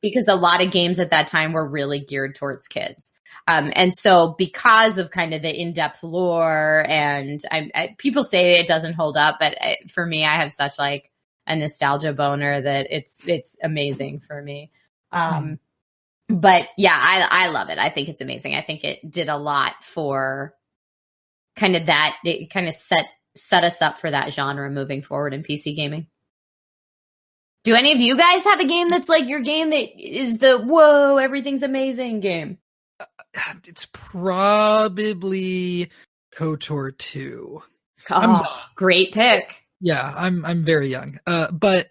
because a lot of games at that time were really geared towards kids. And so because of kind of the in-depth lore and people say it doesn't hold up, but for me, I have such like a nostalgia boner that it's amazing for me. But yeah, I love it. I think it's amazing. I think it did a lot for kind of that. It kind of set us up for that genre moving forward in PC gaming. Do any of you guys have a game that's like your game that is the whoa, everything's amazing game? It's probably KOTOR 2. Oh, great pick. Yeah, I'm very young. But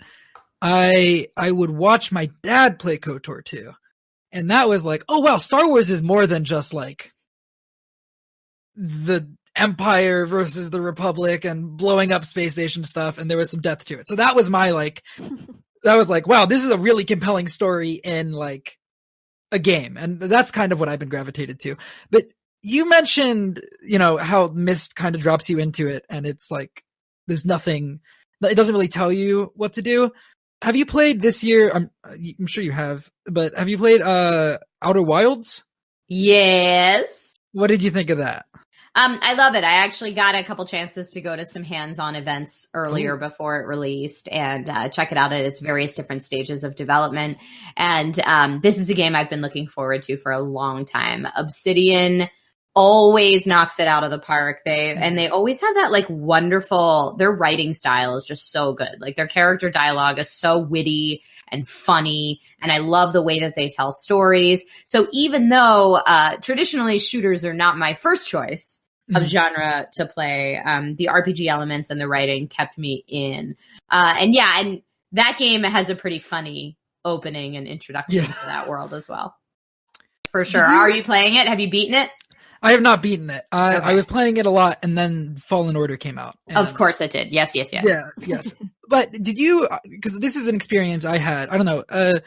I would watch my dad play KOTOR 2. And that was like, oh, wow, Star Wars is more than just like the Empire versus the Republic and blowing up space station stuff. And there was some depth to it. So that was my like, wow, this is a really compelling story in like a game. And that's kind of what I've been gravitated to. But you mentioned, how Myst kind of drops you into it. And it's like, there's nothing, it doesn't really tell you what to do. Have you played this year? I'm sure you have, but have you played Outer Wilds? Yes. What did you think of that? I love it. I actually got a couple chances to go to some hands-on events earlier before it released and check it out at its various different stages of development. And this is a game I've been looking forward to for a long time. Obsidian always knocks it out of the park. They always have that like wonderful, their writing style is just so good. Like their character dialogue is so witty and funny. And I love the way that they tell stories. So even though traditionally shooters are not my first choice of genre to play, the RPG elements and the writing kept me in. And that game has a pretty funny opening and introduction to that world as well. For sure. Are you playing it? Have you beaten it? I have not beaten it. I was playing it a lot, and then Fallen Order came out. Of course it did. Yes. Yes. But did you, because this is an experience I had, I don't know, have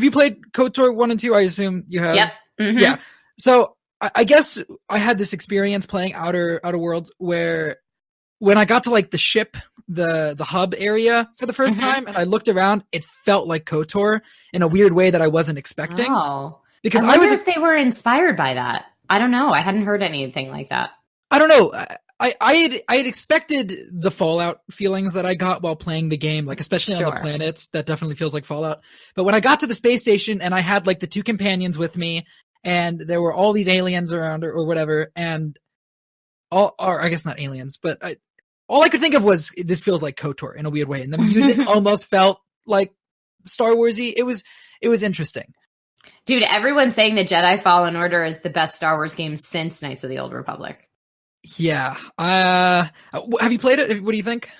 you played KOTOR 1 and 2? I assume you have. Yep. Mm-hmm. Yeah. So I guess I had this experience playing Outer Worlds where when I got to like the ship, the hub area for the first time, and I looked around, it felt like KOTOR in a weird way that I wasn't expecting. Oh. Because I wonder if they were inspired by that. I don't know. I hadn't heard anything like that. I don't know. I had expected the Fallout feelings that I got while playing the game, like especially on the planets. That definitely feels like Fallout. But when I got to the space station and I had like the two companions with me, and there were all these aliens around or whatever, and or I guess not aliens, but all I could think of was this feels like KOTOR in a weird way, and the music almost felt like Star Warsy. It was interesting. Dude, everyone's saying that Jedi Fallen Order is the best Star Wars game since Knights of the Old Republic. Yeah. Have you played it? What do you think?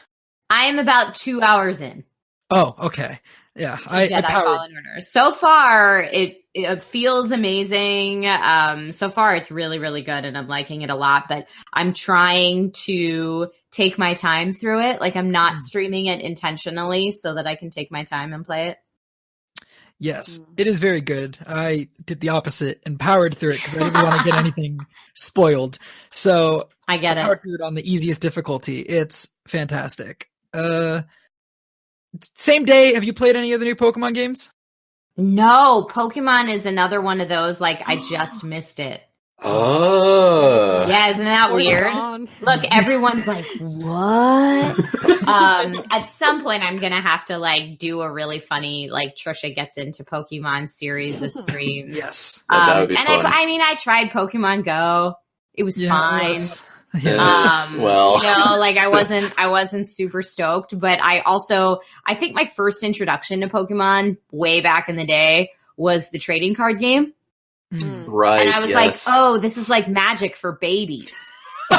I am about 2 hours in. Oh, okay. Yeah. Jedi Fallen Order. So far, it feels amazing. So far, it's really, really good, and I'm liking it a lot. But I'm trying to take my time through it. Like, I'm not streaming it intentionally so that I can take my time and play it. Yes, it is very good. I did the opposite and powered through it because I didn't want to get anything spoiled. So I get it. Powered through it on the easiest difficulty. It's fantastic. Same day, have you played any of the new Pokemon games? No, Pokemon is another one of those, like, I just missed it. Oh. Yeah, isn't that weird? Look, everyone's like, what? At some point, I'm going to have to, like, do a really funny, like, Trisha gets into Pokemon series of streams. Yes. That would be fun. I tried Pokemon Go. It was fine. Well, you know, like I wasn't super stoked, but I think my first introduction to Pokemon way back in the day was the trading card game. Right. And I was like, oh, this is like Magic for babies. So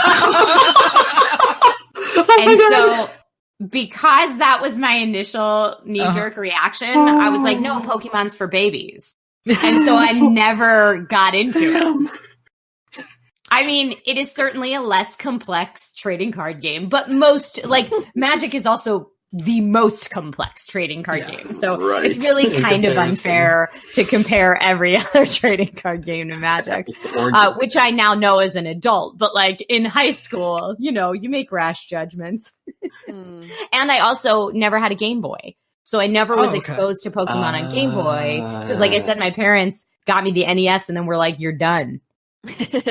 because that was my initial knee-jerk reaction, I was like, no, Pokemon's for babies. And so I never got into it. I mean, it is certainly a less complex trading card game, but Magic is also the most complex trading card game. So it's really kind of unfair to compare every other trading card game to Magic, which I now know as an adult. But like in high school, you know, you make rash judgments. And I also never had a Game Boy. So I never was exposed to Pokemon on Game Boy. Because like I said, my parents got me the NES and then were like, you're done.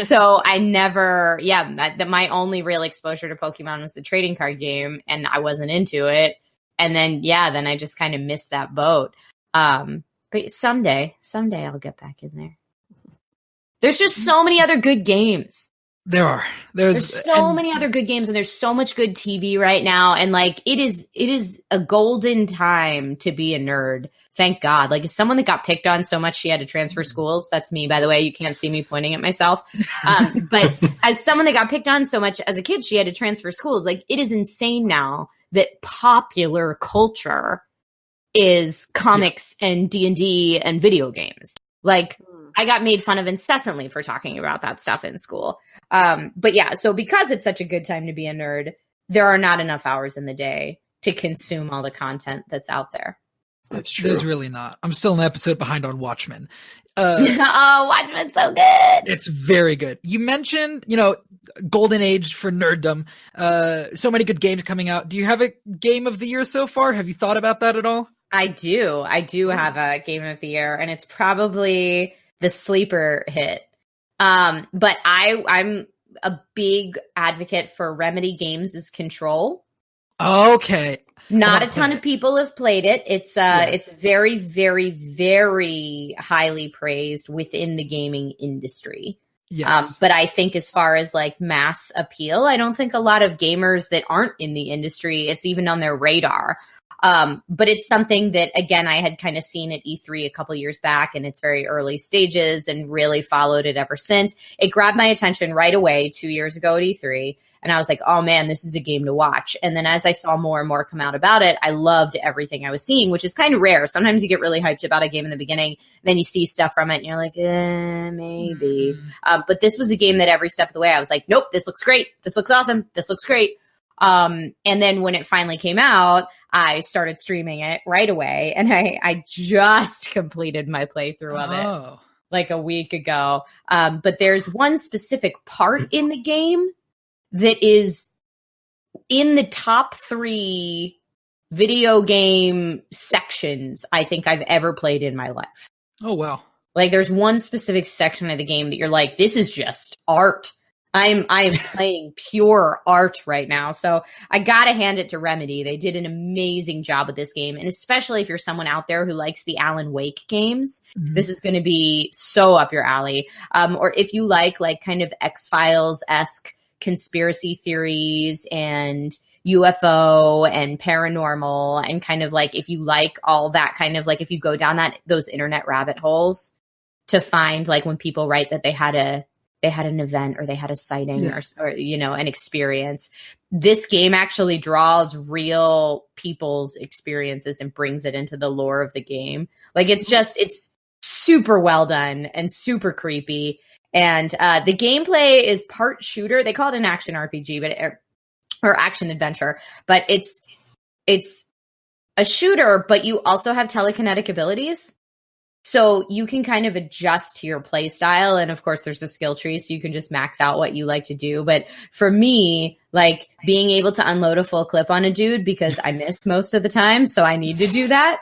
So I never, my only real exposure to Pokemon was the trading card game, and I wasn't into it. And then, then I just kind of missed that boat. But someday I'll get back in there. There's just so many other good games. There's so many other good games, and there's so much good TV right now. And like, it is a golden time to be a nerd. Thank God. Like, as someone that got picked on so much she had to transfer schools, that's me, by the way. You can't see me pointing at myself. But as someone that got picked on so much as a kid, she had to transfer schools. Like, it is insane now that popular culture is comics and D&D and video games. Like, I got made fun of incessantly for talking about that stuff in school. But yeah, so because it's such a good time to be a nerd, there are not enough hours in the day to consume all the content that's out there. That's true. There's really not. I'm still an episode behind on Watchmen. Watchmen's so good. It's very good. You mentioned, golden age for nerddom. So many good games coming out. Do you have a game of the year so far? Have you thought about that at all? I do have a game of the year, and it's probably the sleeper hit. But I'm a big advocate for Remedy Games' Control. Okay. Not a ton of people have played it. It's very, very, very highly praised within the gaming industry. Yes. But I think as far as like mass appeal, I don't think a lot of gamers that aren't in the industry, it's even on their radar. But it's something that, again, I had kind of seen at E3 a couple years back in its very early stages and really followed it ever since. It grabbed my attention right away 2 years ago at E3. And I was like, oh man, this is a game to watch. And then as I saw more and more come out about it, I loved everything I was seeing, which is kind of rare. Sometimes you get really hyped about a game in the beginning, then you see stuff from it and you're like, maybe. But this was a game that every step of the way I was like, nope, this looks great. This looks awesome. This looks great. And then when it finally came out, I started streaming it right away. And I just completed my playthrough of it like a week ago. But there's one specific part in the game that is in the top 3 video game sections I think I've ever played in my life. Oh, wow. Like, there's one specific section of the game that you're like, this is just art. I am playing pure art right now. So I gotta hand it to Remedy. They did an amazing job with this game. And especially if you're someone out there who likes the Alan Wake games, this is going to be so up your alley. Or if you like kind of X-Files-esque conspiracy theories and UFO and paranormal, and kind of if you like all that kind of if you go down those internet rabbit holes to find when people write that they had an event or they had a sighting or an experience. This game actually draws real people's experiences and brings it into the lore of the game. It's super well done and super creepy. And the gameplay is part shooter. They call it an action RPG, or action adventure, but it's a shooter, but you also have telekinetic abilities. So you can kind of adjust to your play style. And of course there's a skill tree, so you can just max out what you like to do. But for me, being able to unload a full clip on a dude, because I miss most of the time, so I need to do that.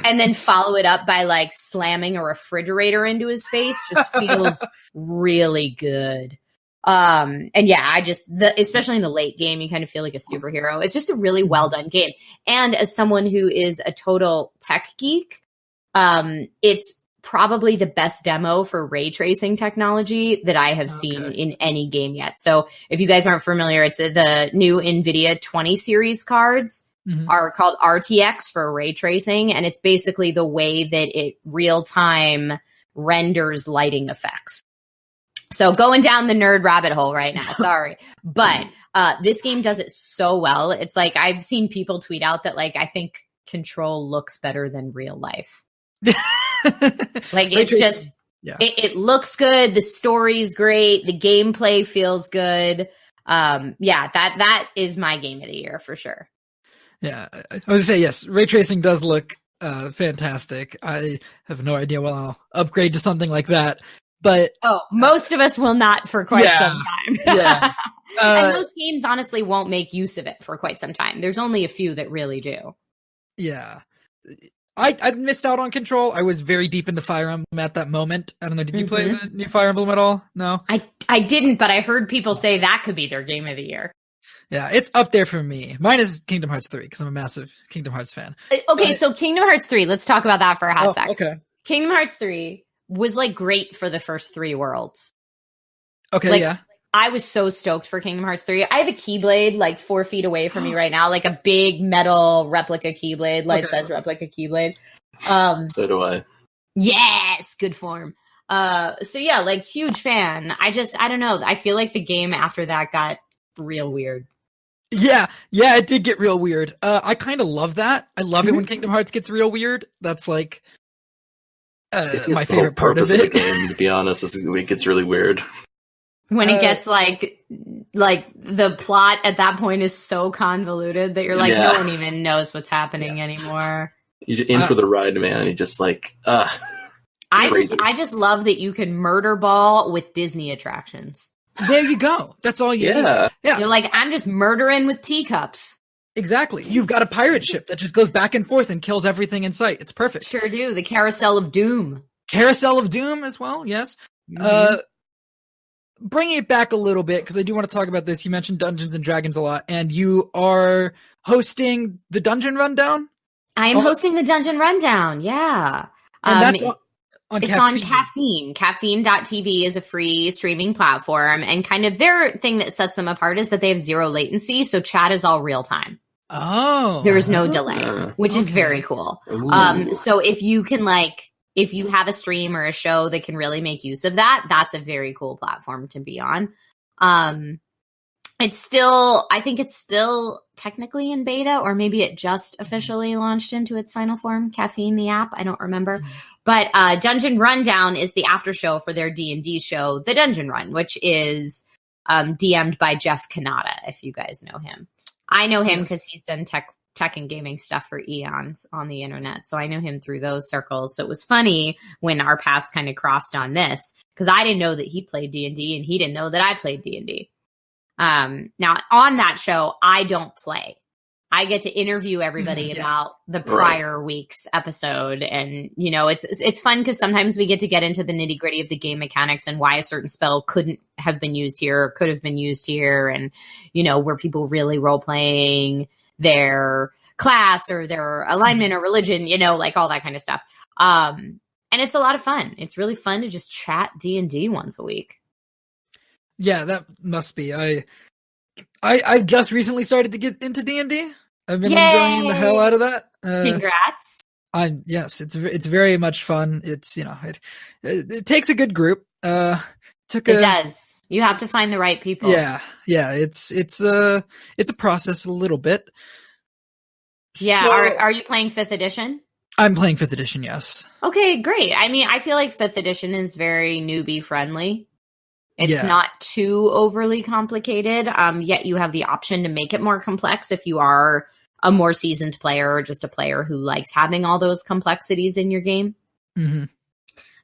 And then follow it up by slamming a refrigerator into his face just feels really good. And yeah, especially in the late game, you kind of feel like a superhero. It's just a really well done game. And as someone who is a total tech geek, it's probably the best demo for ray tracing technology that I have seen in any game yet. So if you guys aren't familiar, it's the new NVIDIA 20 series cards are called RTX for ray tracing. And it's basically the way that it real time renders lighting effects. So going down the nerd rabbit hole right now, sorry. But this game does it so well. It's I've seen people tweet out that I think Control looks better than real life. It's just it looks good, the story's great, the gameplay feels good. That is my game of the year for sure. Yeah, I was gonna say yes, ray tracing does look fantastic. I have no idea when I'll upgrade to something like that, but most of us will not for quite some time. Yeah. And most games honestly won't make use of it for quite some time. There's only a few that really do. Yeah. I missed out on Control. I was very deep into Fire Emblem at that moment. I don't know, did you play the new Fire Emblem at all? No? I didn't, but I heard people say that could be their game of the year. Yeah, it's up there for me. Mine is Kingdom Hearts 3, because I'm a massive Kingdom Hearts fan. Okay, so Kingdom Hearts 3, let's talk about that for a hot sec. Okay. Kingdom Hearts 3 was great for the first 3 worlds. Okay, yeah. I was so stoked for Kingdom Hearts 3. I have a Keyblade 4 feet away from me right now, a big metal replica Keyblade, life-size replica Keyblade. So do I. Yes, good form. So yeah, huge fan. I don't know. I feel like the game after that got real weird. Yeah, it did get real weird. I kind of love that. I love it when Kingdom Hearts gets real weird. That's my favorite part of it. The game, to be honest, is it gets really weird. When it gets the plot at that point is so convoluted that you're no one even knows what's happening anymore. You're in for the ride, man. You just I just love that you can murder ball with Disney attractions. There you go. That's all you need. Yeah. You're I'm just murdering with teacups. Exactly. You've got a pirate ship that just goes back and forth and kills everything in sight. It's perfect. Sure do. The Carousel of Doom. Carousel of Doom as well, yes. Bringing it back a little bit, because I do want to talk about this. You mentioned Dungeons and Dragons a lot, and you are hosting the Dungeon Rundown? I am hosting the Dungeon Rundown, yeah. And that's on it's Caffeine. On Caffeine. Caffeine.tv is a free streaming platform, and kind of their thing that sets them apart is that they have zero latency, so chat is all real time. Oh. There is no delay, which is very cool. So if you can if you have a stream or a show that can really make use of that, that's a very cool platform to be on. I think it's still technically in beta, or maybe it just officially launched into its final form. Caffeine, the app, I don't remember. But Dungeon Rundown is the after show for their D&D show, The Dungeon Run, which is DM'd by Jeff Kanata, if you guys know him. I know him because he's done tech and gaming stuff for eons on the internet. So I know him through those circles. So it was funny when our paths kind of crossed on this, because I didn't know that he played D&D and he didn't know that I played D&D. Now on that show, I don't play. I get to interview everybody about the prior week's episode. And, you know, it's fun because sometimes we get into the nitty gritty of the game mechanics and why a certain spell couldn't have been used here or could have been used here. And, you know, were people really role playing their class or their alignment or religion, you know, like all that kind of stuff. And it's a lot of fun. It's really fun to just chat D&D once a week. Yeah, that must be. I just recently started to get into D&D. I've been enjoying the hell out of that. Congrats. Yes, it's very much fun. It's, you know, it takes a good group. It does. You have to find the right people. Yeah. It's a process a little bit. Yeah. So, are you playing 5th edition? I'm playing 5th edition. Yes. Okay, great. I mean, I feel like 5th edition is very newbie friendly. It's not too overly complicated, yet you have the option to make it more complex if you are a more seasoned player or just a player who likes having all those complexities in your game. Mm-hmm.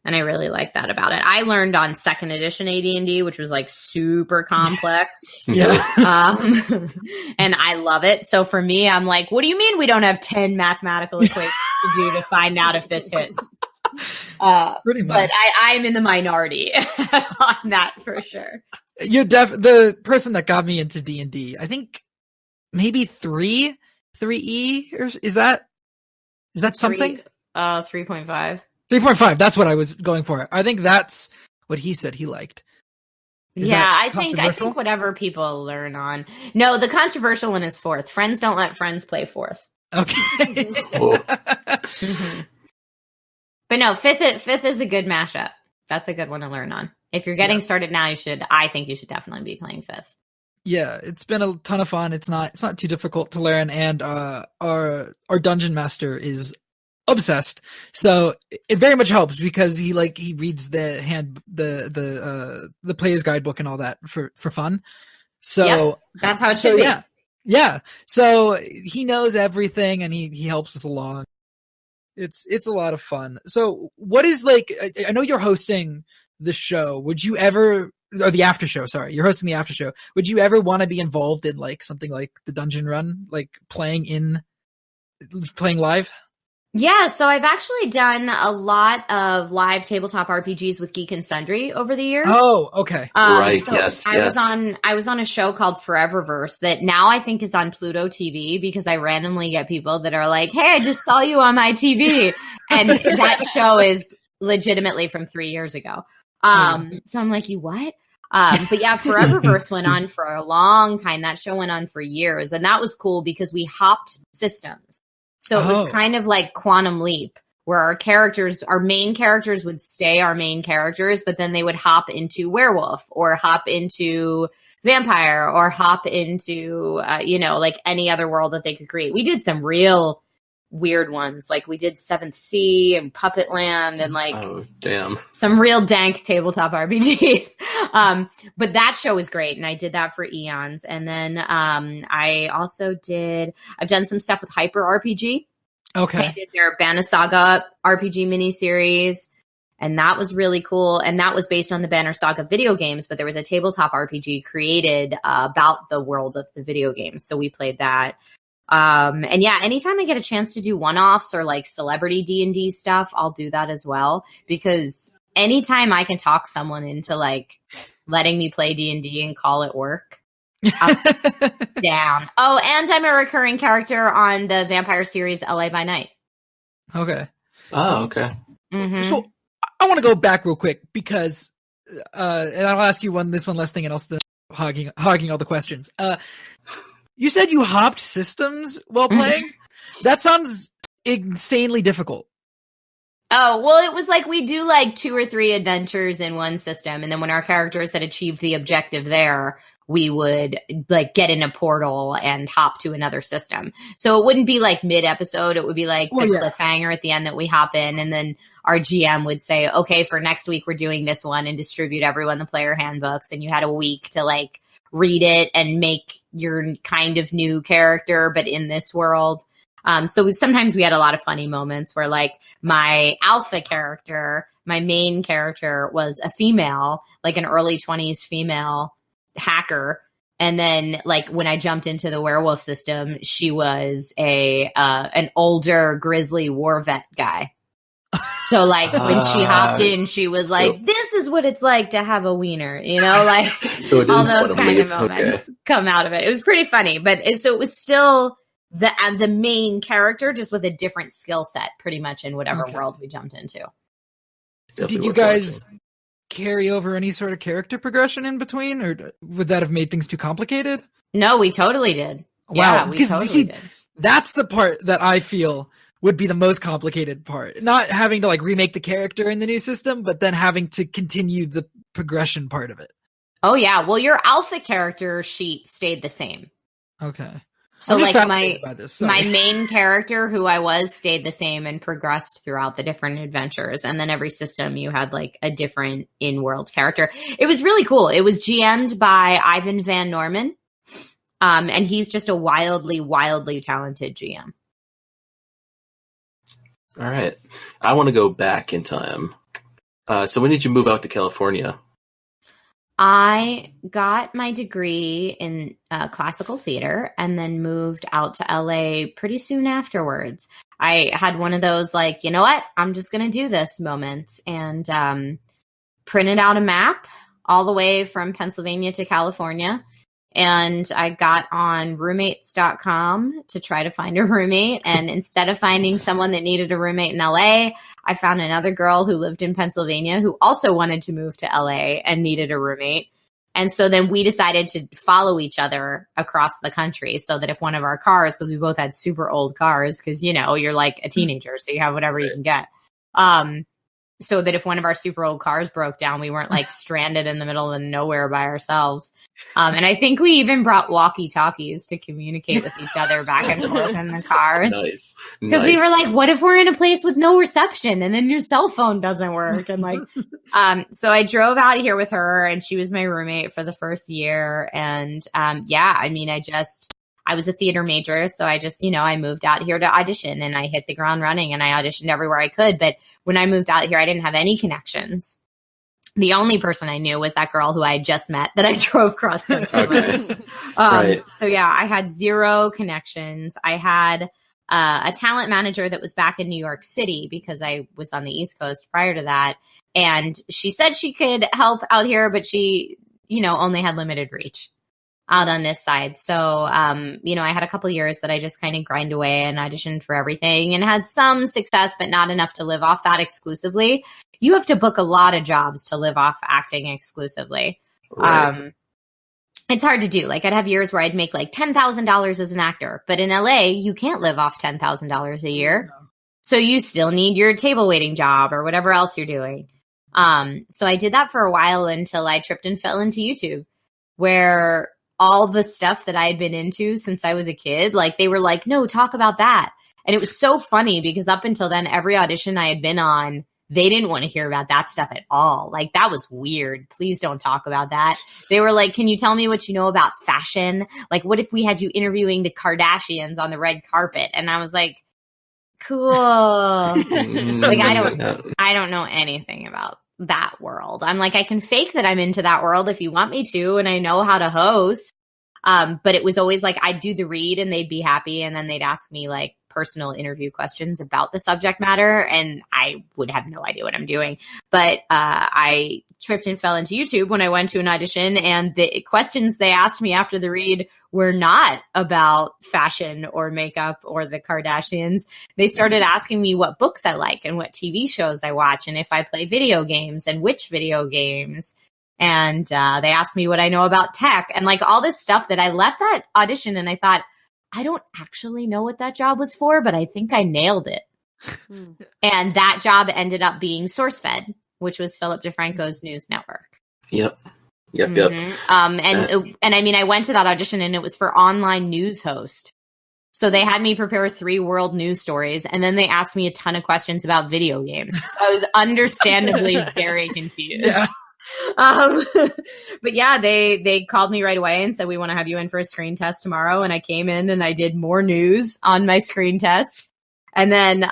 And I really like that about it. I learned on 2nd edition AD&D, which was like super complex. Yeah. And I love it. So for me, I'm like, what do you mean we don't have 10 mathematical equations to do to find out if this hits? Pretty much. But I'm in the minority on that for sure. You're the person that got me into D&D. I think maybe 3E, or is that something? 3.5. 3.5. That's what I was going for. I think that's what he said he liked. I think whatever people learn on. No, the controversial one is 4th. Friends don't let friends play 4th. Okay. Mm-hmm. But no, 5th is a good mashup. That's a good one to learn on. If you're getting started now, I think you should definitely be playing 5th. Yeah, it's been a ton of fun. It's not too difficult to learn, and our dungeon master is obsessed. So it very much helps because he reads the player's guidebook and all that for fun. So that's how it should be. Yeah. So he knows everything and he helps us along. It's a lot of fun. So what is I know you're hosting the show. Would you ever, or the after show, sorry, you're hosting the after show. Would you ever want to be involved in something like the dungeon run, playing live? Yeah, so I've actually done a lot of live tabletop RPGs with Geek and Sundry over the years. Oh, okay. Right, so yes. I was on a show called Foreververse that now I think is on Pluto TV because I randomly get people that are like, hey, I just saw you on my TV. And that show is legitimately from 3 years ago. So I'm like, you what? But yeah, Foreververse went on for a long time. That show went on for years. And that was cool because we hopped systems. So it was kind of like Quantum Leap, where our main characters would stay our main characters, but then they would hop into werewolf or hop into vampire or hop into, any other world that they could create. We did some real weird ones. We did Seventh Sea and Puppet Land and some real dank tabletop RPGs. But that show was great. And I did that for eons. And then, I've done some stuff with Hyper RPG. Okay. I did their Banner Saga RPG miniseries. And that was really cool. And that was based on the Banner Saga video games, but there was a tabletop RPG created about the world of the video games. So we played that. And yeah, anytime I get a chance to do one-offs or celebrity D&D stuff, I'll do that as well. Because anytime I can talk someone into letting me play D&D and call it work, I'm down. Oh, and I'm a recurring character on the vampire series LA by Night. Okay. Oh, okay. Mm-hmm. So I want to go back real quick because, and I'll ask you this one last thing and I'll stop hogging all the questions. You said you hopped systems while playing? That sounds insanely difficult. Oh, well, it was we do 2 or 3 adventures in one system. And then when our characters had achieved the objective there, we would like get in a portal and hop to another system. So it wouldn't be like mid-episode. It would be like the cliffhanger at the end that we hop in, and then our GM would say, okay, for next week, we're doing this one, and distribute everyone the player handbooks. And you had a week to like read it and make your kind of new character, but in this world. So sometimes we had a lot of funny moments where like my alpha character, my main character was a female, like an early 20s female hacker. And then, like, when I jumped into the werewolf system, she was an older grizzly war vet guy. So, like, when she hopped in, she was like, this is what it's like to have a wiener, you know? Like, so it all is those kind of moments come out of it. It was pretty funny. But so it was still the main character, just with a different skill set, pretty much, in whatever world we jumped into. Did you guys carry over any sort of character progression in between, or would that have made things too complicated? No, we totally did. Wow, yeah, we totally did. That's the part that I feel would be the most complicated part. Not having to like remake the character in the new system, but then having to continue the progression part of it. Oh yeah, well, your alpha character sheet stayed the same. Okay. So like my my main character, who I was, stayed the same and progressed throughout the different adventures. And then every system you had like a different in-world character. It was really cool. It was GM'd by Ivan Van Norman. And he's just a wildly, wildly talented GM. All right. I want to go back in time. So when did you move out to California? I got my degree in classical theater and then moved out to LA pretty soon afterwards. I had one of those, like, you know what, I'm just going to do this moments, and printed out a map all the way from Pennsylvania to California. And I got on roommates.com to try to find a roommate. And instead of finding someone that needed a roommate in LA, I found another girl who lived in Pennsylvania who also wanted to move to LA and needed a roommate. And so then we decided to follow each other across the country, so that if one of our cars, because we both had super old cars, because, you know, you're like a teenager, so you have whatever you can get. So that if one of our super old cars broke down, we weren't like stranded in the middle of nowhere by ourselves. And I think we even brought walkie-talkies to communicate with each other back and forth in the cars. Nice. Because we were like, what if we're in a place with no reception and then your cell phone doesn't work? And like, so I drove out here with her, and she was my roommate for the first year. And yeah, I mean, I was a theater major, so I just, you know, I moved out here to audition, and I hit the ground running, and I auditioned everywhere I could. But when I moved out here, I didn't have any connections. The only person I knew was that girl who I had just met that I drove cross country with. Right. So yeah, I had zero connections. I had a talent manager that was back in New York City, because I was on the East Coast prior to that. And she said she could help out here, but she, you know, only had limited reach out on this side. So, you know, I had a couple years that I just kind of grind away and auditioned for everything, and had some success, but not enough to live off that exclusively. You have to book a lot of jobs to live off acting exclusively. Right. It's hard to do. Like, I'd have years where I'd make like $10,000 as an actor, but in LA, you can't live off $10,000 a year. No. So you still need your table waiting job or whatever else you're doing. So I did that for a while until I tripped and fell into YouTube, where all the stuff that I had been into since I was a kid, like, they were like, no, talk about that. And it was so funny, because up until then, every audition I had been on, they didn't want to hear about that stuff at all. Like, that was weird. Please don't talk about that. They were like, can you tell me what you know about fashion? Like, what if we had you interviewing the Kardashians on the red carpet? And I was like, cool. Like, I don't know anything about that world. I'm like, I can fake that I'm into that world if you want me to, and I know how to host. But it was always like, I'd do the read and they'd be happy, and then they'd ask me like personal interview questions about the subject matter, and I would have no idea what I'm doing. But I tripped and fell into YouTube when I went to an audition, and the questions they asked me after the read were not about fashion or makeup or the Kardashians. They started asking me what books I like and what TV shows I watch, and if I play video games and which video games. And they asked me what I know about tech and like all this stuff that I left that audition, and I thought, I don't actually know what that job was for, but I think I nailed it. And that job ended up being SourceFed, which was Philip DeFranco's news network. Yep. And I mean, I went to that audition, and it was for online news host. So they had me prepare 3 world news stories, and then they asked me a ton of questions about video games. So I was understandably very confused. Yeah. But yeah, they called me right away and said, we want to have you in for a screen test tomorrow. And I came in and I did more news on my screen test. And then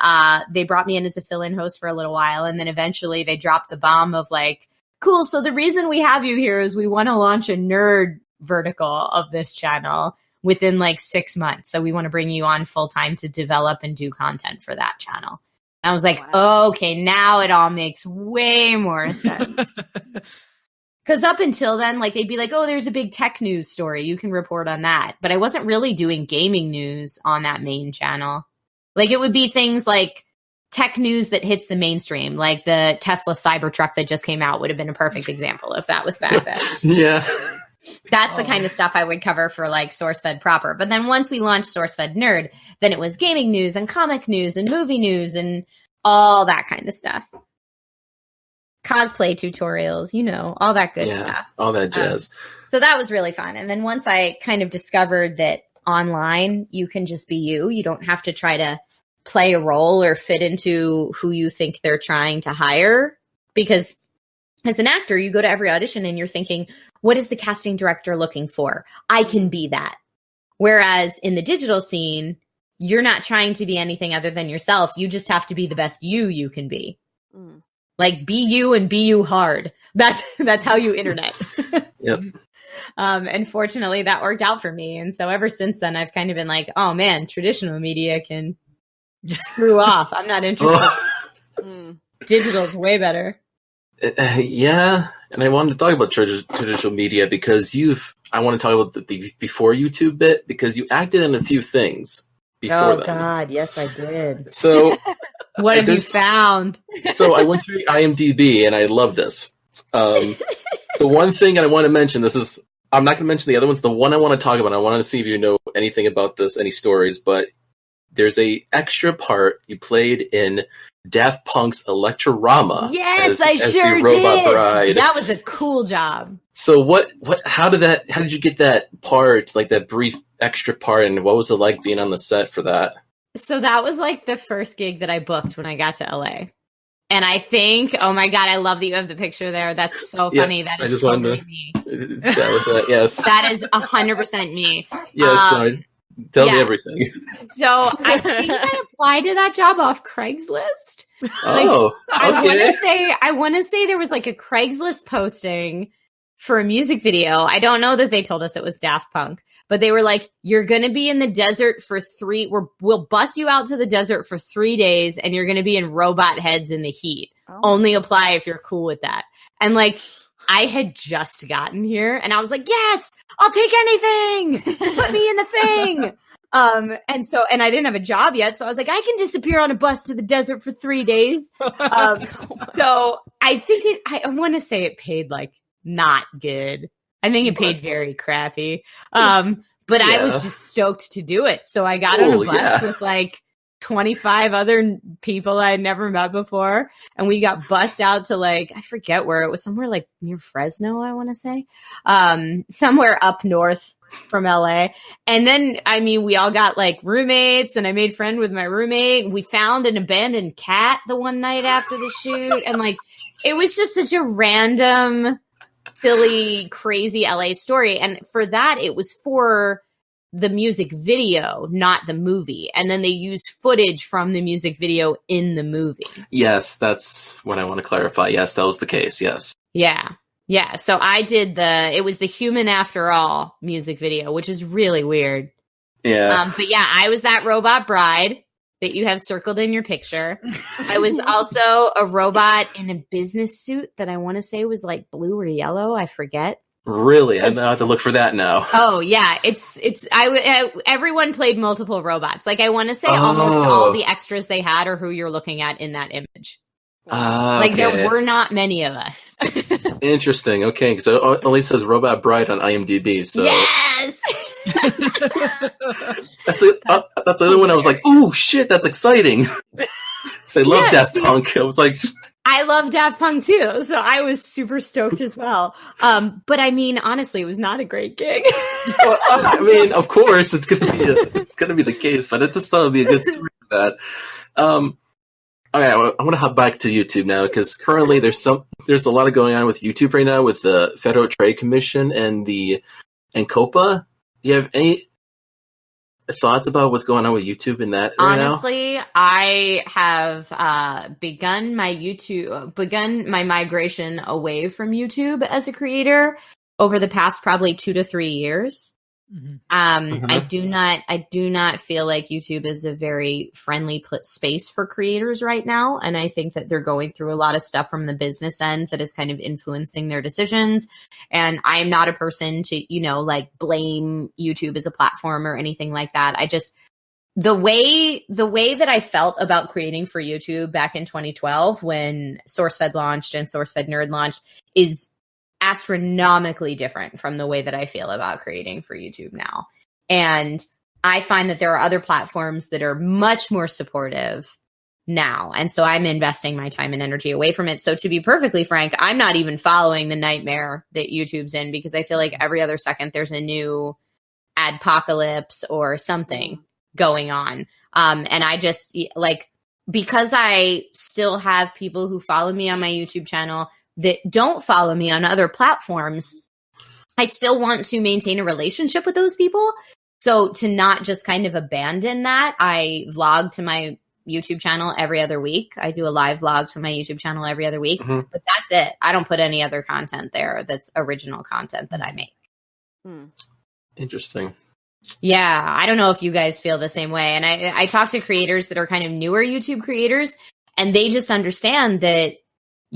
they brought me in as a fill-in host for a little while. And then eventually they dropped the bomb of like, cool, so the reason we have you here is we want to launch a nerd vertical of this channel within like 6 months. So we want to bring you on full time to develop and do content for that channel. And I was like, okay, now it all makes way more sense. Because up until then, like they'd be like, oh, there's a big tech news story. You can report on that. But I wasn't really doing gaming news on that main channel. Like it would be things like tech news that hits the mainstream, like the Tesla Cybertruck that just came out would have been a perfect example if that was back then. Yeah. That's the kind of stuff I would cover for like SourceFed proper. But then once we launched SourceFed Nerd, then it was gaming news and comic news and movie news and all that kind of stuff. Cosplay tutorials, you know, all that good stuff. All that jazz. So that was really fun. And then once I kind of discovered that online, you can just be you. You don't have to try to play a role or fit into who you think they're trying to hire. Because as an actor, you go to every audition and you're thinking, what is the casting director looking for? I can be that. Whereas in the digital scene, you're not trying to be anything other than yourself. You just have to be the best you can be. Mm. Like be you and be you hard. That's how you internet. Yep. And fortunately that worked out for me. And so ever since then, I've kind of been like, oh man, traditional media can screw off. I'm not interested. Digital's way better. Yeah. And I wanted to talk about traditional media because I want to talk about the before YouTube bit because you acted in a few things before that. Oh God, yes I did. So what have you found? So I went through IMDb and I love this. The one thing I want to mention, I'm not going to mention the other ones. The one I want to talk about, I want to see if you know anything about this, any stories, but there's a extra part you played in Daft Punk's Electrorama. Yes, as sure the Robot did. Bride. That was a cool job. So how did you get that part, like that brief extra part, and what was it like being on the set for that? So that was like the first gig that I booked when I got to LA. And I think, oh my God, I love that you have the picture there. That's so funny. That is totally me. Yes. That is 100% me. Yes, tell me everything. So I think I applied to that job off Craigslist. Oh, okay. I want to say there was like a Craigslist posting for a music video. I don't know that they told us it was Daft Punk, but they were like, you're going to be in the desert for we'll bus you out to the desert for 3 days and you're going to be in robot heads in the heat. Oh. Only apply if you're cool with that. And like, I had just gotten here and I was like, yes, I'll take anything. Put me in the thing. And I didn't have a job yet. So I was like, I can disappear on a bus to the desert for 3 days. So I think I want to say it paid like not good. I think it paid very crappy. But I was just stoked to do it. So I got on a bus with like 25 other people I had never met before. And we got bussed out to like, I forget where it was, somewhere like near Fresno, I want to say. Somewhere up north from LA. And then, I mean, we all got like roommates and I made friend with my roommate. We found an abandoned cat the one night after the shoot. And like, it was just such a random, silly, crazy LA story. And for that, it was for the music video, not the movie. And then they used footage from the music video in the movie. Yes, that's what I want to clarify. Yes, that was the case. Yes. Yeah. Yeah. So I did it was the Human After All music video, which is really weird. Yeah. But yeah, I was that robot bride that you have circled in your picture. I was also a robot in a business suit that I want to say was like blue or yellow. I forget. Really? I have to look for that now. Oh yeah. Everyone played multiple robots. Like I want to say almost all the extras they had are who you're looking at in that image. Like okay. There were not many of us. Interesting. Okay. Because it only says Robot Bride on IMDb. So yes. That's the other one I was like, ooh, shit, that's exciting. Because I love Daft Punk. I was like, I love Daft Punk too, so I was super stoked as well. But I mean, honestly, it was not a great gig. Well, I mean, of course, it's gonna be the case, but I just thought it'd be a good story for that. Okay, I want to hop back to YouTube now because currently there's a lot of going on with YouTube right now with the Federal Trade Commission and COPA. Do you have any thoughts about what's going on with YouTube in that right now? Honestly, I have begun my migration away from YouTube as a creator over the past probably 2 to 3 years. Mhm. I do not feel like YouTube is a very friendly space for creators right now. And I think that they're going through a lot of stuff from the business end that is kind of influencing their decisions. And I am not a person to, like blame YouTube as a platform or anything like that. I just, the way that I felt about creating for YouTube back in 2012 when SourceFed launched and SourceFed Nerd launched is astronomically different from the way that I feel about creating for YouTube now. And I find that there are other platforms that are much more supportive now. And so I'm investing my time and energy away from it. So to be perfectly frank, I'm not even following the nightmare that YouTube's in because I feel like every other second there's a new adpocalypse or something going on. And I just because I still have people who follow me on my YouTube channel that don't follow me on other platforms, I still want to maintain a relationship with those people. So to not just kind of abandon that, I vlog to my YouTube channel every other week. I do a live vlog to my YouTube channel every other week, but that's it. I don't put any other content there that's original content that I make. Interesting. Yeah, I don't know if you guys feel the same way. And I talk to creators that are kind of newer YouTube creators, and they just understand that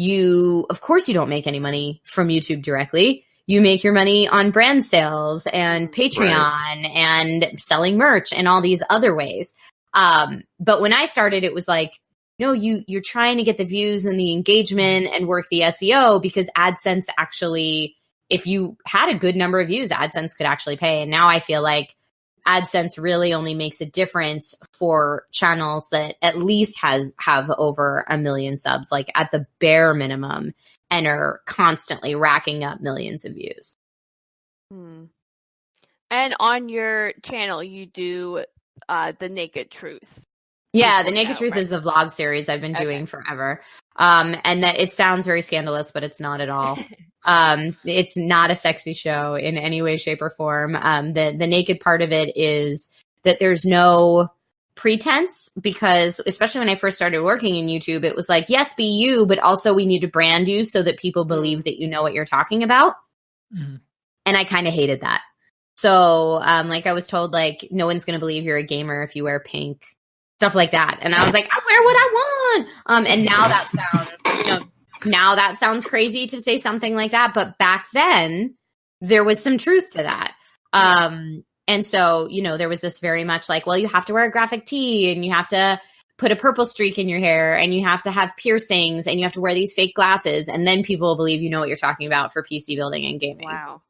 of course you don't make any money from YouTube directly. You make your money on brand sales and Patreon and selling merch and all these other ways. But when I started, it was like, no, you're trying to get the views and the engagement and work the SEO because AdSense actually, if you had a good number of views, AdSense could actually pay. And now I feel like AdSense really only makes a difference for channels that at least have over 1 million subs, like at the bare minimum, and are constantly racking up millions of views. And on your channel, you do The Naked Truth. Yeah, The Naked Truth is the vlog series I've been doing forever. And that it sounds very scandalous, but it's not at all. It's not a sexy show in any way, shape, or form. The naked part of it is that there's no pretense because, especially when I first started working in YouTube, it was like, yes, be you, but also we need to brand you so that people believe that you know what you're talking about. And I kind of hated that. So, I was told, no one's going to believe you're a gamer if you wear pink, stuff like that. And I was like, I wear what I want. And now that sounds crazy to say something like that. But back then there was some truth to that. And so, there was this very much you have to wear a graphic tee and you have to put a purple streak in your hair and you have to have piercings and you have to wear these fake glasses. And then people will believe you know what you're talking about for PC building and gaming. Wow.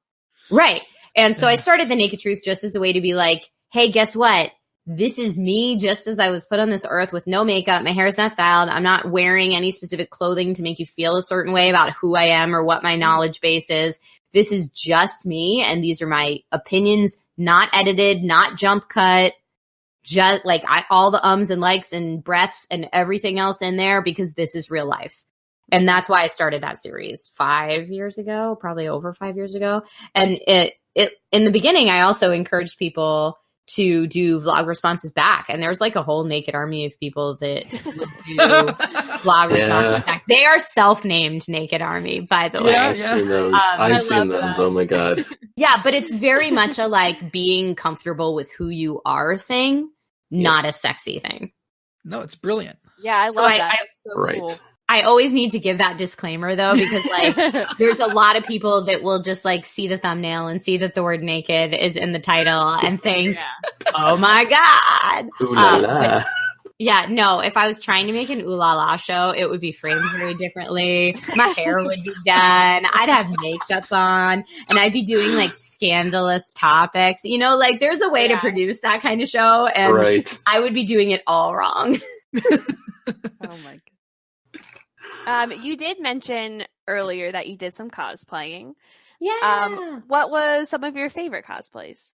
Right. And so I started The Naked Truth just as a way to be like, hey, guess what? This is me just as I was put on this earth with no makeup. My hair is not styled. I'm not wearing any specific clothing to make you feel a certain way about who I am or what my knowledge base is. This is just me. And these are my opinions, not edited, not jump cut, just all the ums and likes and breaths and everything else in there because this is real life. And that's why I started that series 5 years ago, probably over 5 years ago. And it in the beginning, I also encouraged people to do vlog responses back. And there's a whole naked army of people that would do vlog responses back. They are self-named Naked Army, by the way. I've seen those. I've seen those. Oh my God. Yeah, but it's very much a being comfortable with who you are thing, not a sexy thing. No, it's brilliant. Yeah, I love that. It's so cool. I always need to give that disclaimer though, because there's a lot of people that will just see the thumbnail and see that the word naked is in the title and think, oh my God. Ooh la la. Yeah, no, if I was trying to make an ooh la la show, it would be framed very differently. My hair would be done. I'd have makeup on and I'd be doing scandalous topics. There's a way to produce that kind of show and I would be doing it all wrong. Oh my God. You did mention earlier that you did some cosplaying. Yeah. What was some of your favorite cosplays?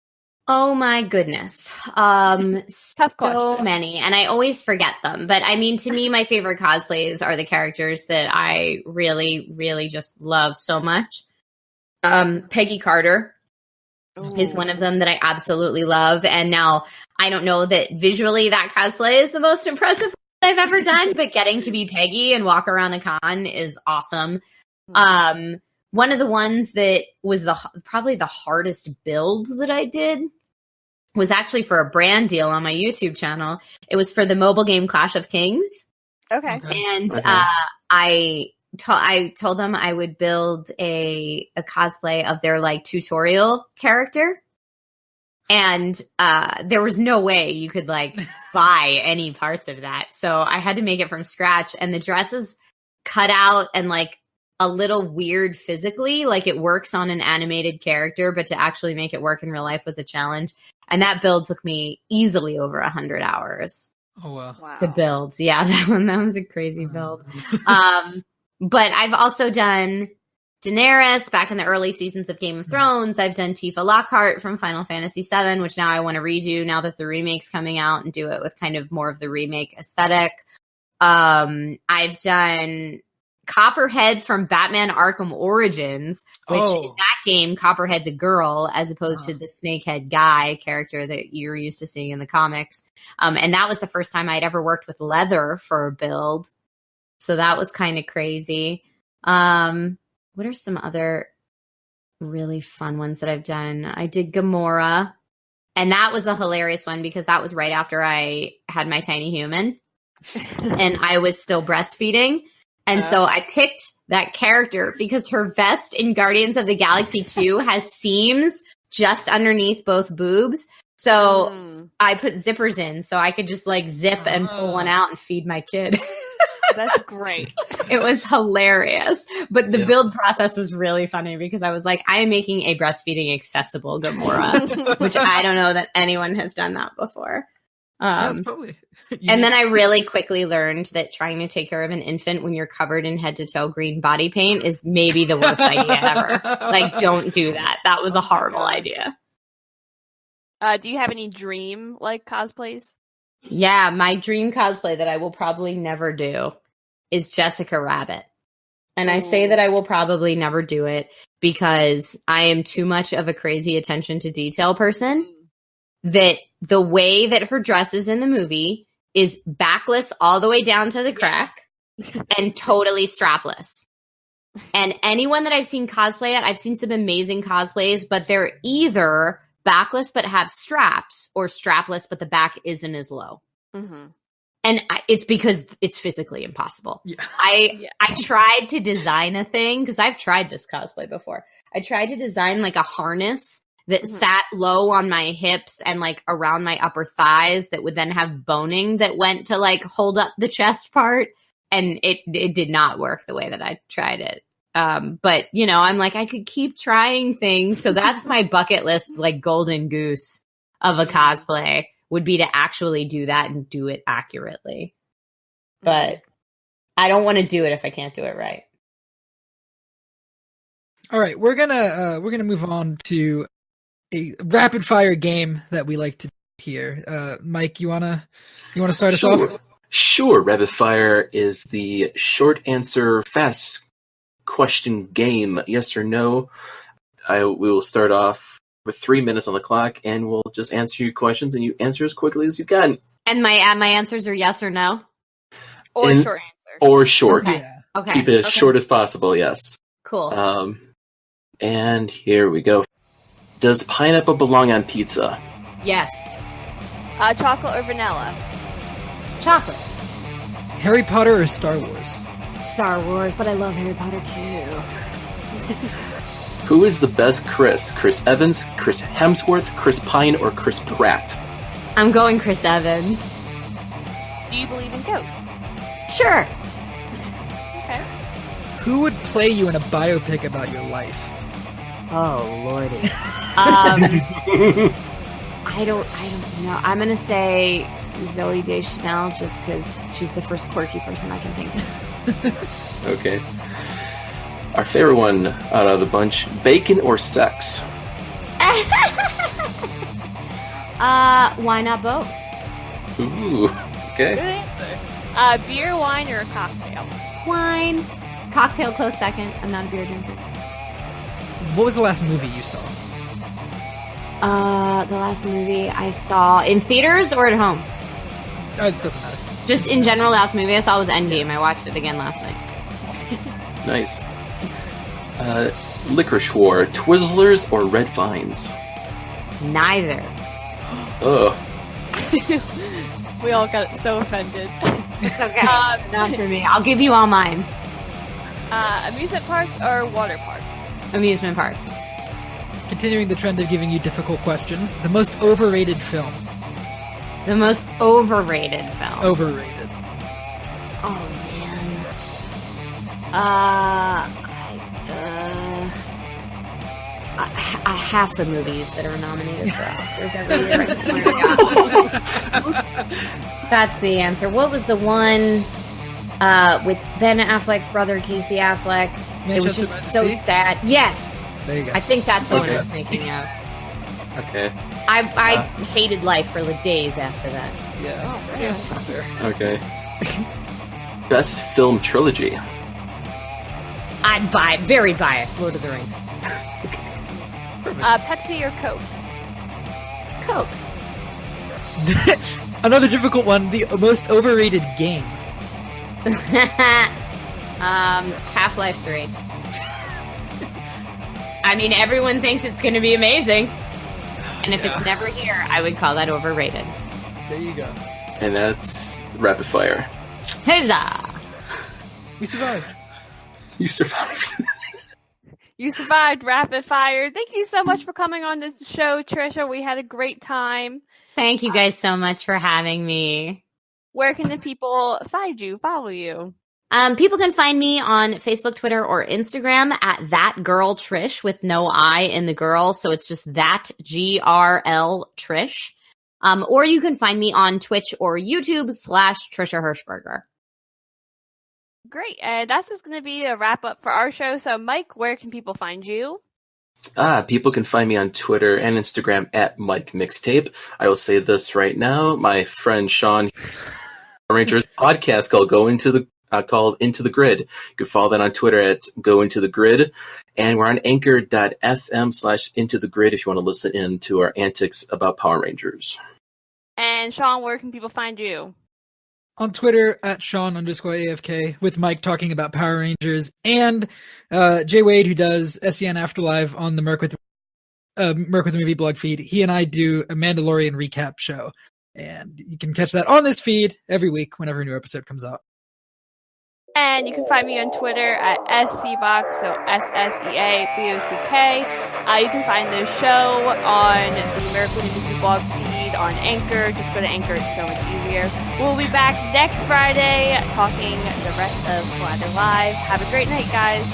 Oh my goodness. Tough question. So many. And I always forget them. But I mean, to me, my favorite cosplays are the characters that I really, really just love so much. Peggy Carter is one of them that I absolutely love. And now I don't know that visually that cosplay is the most impressive I've ever done, but getting to be Peggy and walk around a con is awesome. one of the ones that was probably the hardest build that I did was actually for a brand deal on my YouTube channel. It was for the mobile game Clash of Kings. Okay. And I told them I would build a cosplay of their like tutorial character. And there was no way you could like buy any parts of that. So I had to make it from scratch, and the dress is cut out and like a little weird physically, like it works on an animated character, but to actually make it work in real life was a challenge. And that build took me easily over 100 hours. Oh, wow. To build. Yeah, that was a crazy build. But I've also done Daenerys back in the early seasons of Game of Thrones. I've done Tifa Lockhart from Final Fantasy VII, which now I want to redo now that the remake's coming out and do it with kind of more of the remake aesthetic. I've done Copperhead from Batman Arkham Origins, which in that game, Copperhead's a girl as opposed to the snakehead guy character that you're used to seeing in the comics. And that was the first time I'd ever worked with leather for a build. So that was kind of crazy. What are some other really fun ones that I've done? I did Gamora, and that was a hilarious one because that was right after I had my tiny human and I was still breastfeeding. And so I picked that character because her vest in Guardians of the Galaxy 2 has seams just underneath both boobs. So I put zippers in so I could just like zip and pull one out and feed my kid. That's great. It was hilarious. But the build process was really funny because I was like, I am making a breastfeeding accessible Gamora, which I don't know that anyone has done that before. That's probably and then I really quickly learned that trying to take care of an infant when you're covered in head to toe green body paint is maybe the worst idea ever. Like, don't do that. That was a horrible idea. Do you have any dream like cosplays? Yeah, my dream cosplay that I will probably never do is Jessica Rabbit. And I say that I will probably never do it because I am too much of a crazy attention to detail person. That the way that her dress is in the movie is backless all the way down to the crack and totally strapless. And anyone that I've seen cosplay it, I've seen some amazing cosplays, but they're either backless but have straps or strapless but the back isn't as low. Mm-hmm. And it's because it's physically impossible. Yeah. I tried to design a thing because I've tried this cosplay before. I tried to design like a harness that sat low on my hips and like around my upper thighs that would then have boning that went to like hold up the chest part. And it did not work the way that I tried it. But you know, I'm like, I could keep trying things. So that's my bucket list, like Golden Goose of a cosplay would be to actually do that and do it accurately. But I don't want to do it if I can't do it right. All right. We're gonna move on to a rapid fire game that we like to do here. Mike, you wanna start us off? Sure. Rapid fire is the short answer fast question game. Yes or no. We will start off with 3 minutes on the clock, and we'll just answer your questions, and you answer as quickly as you can. And my answers are yes or no, or short answer, or short. Okay. Okay. Keep it as short as possible. Yes. Cool. And here we go. Does pineapple belong on pizza? Yes. Chocolate or vanilla? Chocolate. Harry Potter or Star Wars? Star Wars, but I love Harry Potter too. Who is the best Chris? Chris Evans, Chris Hemsworth, Chris Pine, or Chris Pratt? I'm going Chris Evans. Do you believe in ghosts? Sure. Okay. Who would play you in a biopic about your life? Oh, Lordy. I don't know. I'm going to say Zooey Deschanel just because she's the first quirky person I can think of. Okay. Our favorite one out of the bunch, bacon or sex? Why not both? Ooh, okay. Good answer. Beer, wine, or a cocktail? Wine. Cocktail close second. I'm not a beer drinker. What was the last movie you saw? The last movie I saw in theaters or at home? It doesn't matter. Just in general, last movie I saw was Endgame. I watched it again last night. Nice. Licorice War, Twizzlers or Red Vines? Neither. Ugh. We all got so offended. It's okay. Not for me. I'll give you all mine. Amusement parks or water parks? Amusement parks. Continuing the trend of giving you difficult questions, the most overrated film. The most overrated film. Overrated. Oh man. Half the movies that are nominated for Oscars every year. I swear to God. That's the answer. What was the one with Ben Affleck's brother, Casey Affleck? It was just so sad. Yes. There you go. I think that's the one I'm thinking of. Okay. I hated life for like days after that. Yeah. Okay. Best film trilogy. I'm very biased. Lord of the Rings. Pepsi or Coke? Coke. Another difficult one. The most overrated game. Half-Life 3. I mean, everyone thinks it's going to be amazing. And if it's never here, I would call that overrated. There you go. And that's Rapid Fire. Huzzah! We survived. You survived. You survived Rapid Fire. Thank you so much for coming on this show, Trisha. We had a great time. Thank you guys so much for having me. Where can the people find you, follow you? People can find me on Facebook, Twitter, or Instagram at thatgirltrish with no I in the girl. So it's just that GRL Trish. Or you can find me on Twitch or YouTube / Trisha Hershberger. Great. And that's just going to be a wrap up for our show. So Mike, where can people find you? People can find me on Twitter and Instagram at Mike Mixtape. I will say this right now. My friend Shawn Rangers podcast called Into the Grid. You can follow that on Twitter at Go Into the Grid. And we're on anchor.fm/Into the Grid if you want to listen in to our antics about Power Rangers. And Shawn, where can people find you? On Twitter at Shawn_AFK with Mike talking about Power Rangers, and Jay Wade, who does SEN Afterlife on the Merc with the Movie blog feed. He and I do a Mandalorian recap show, and you can catch that on this feed every week whenever a new episode comes out. And you can find me on Twitter at SCBox, so SSEABOCK. You can find the show on the American Movie blog feed on Anchor. Just go to Anchor, it's so much easier. We'll be back next Friday talking the rest of Collider Live. Have a great night, guys.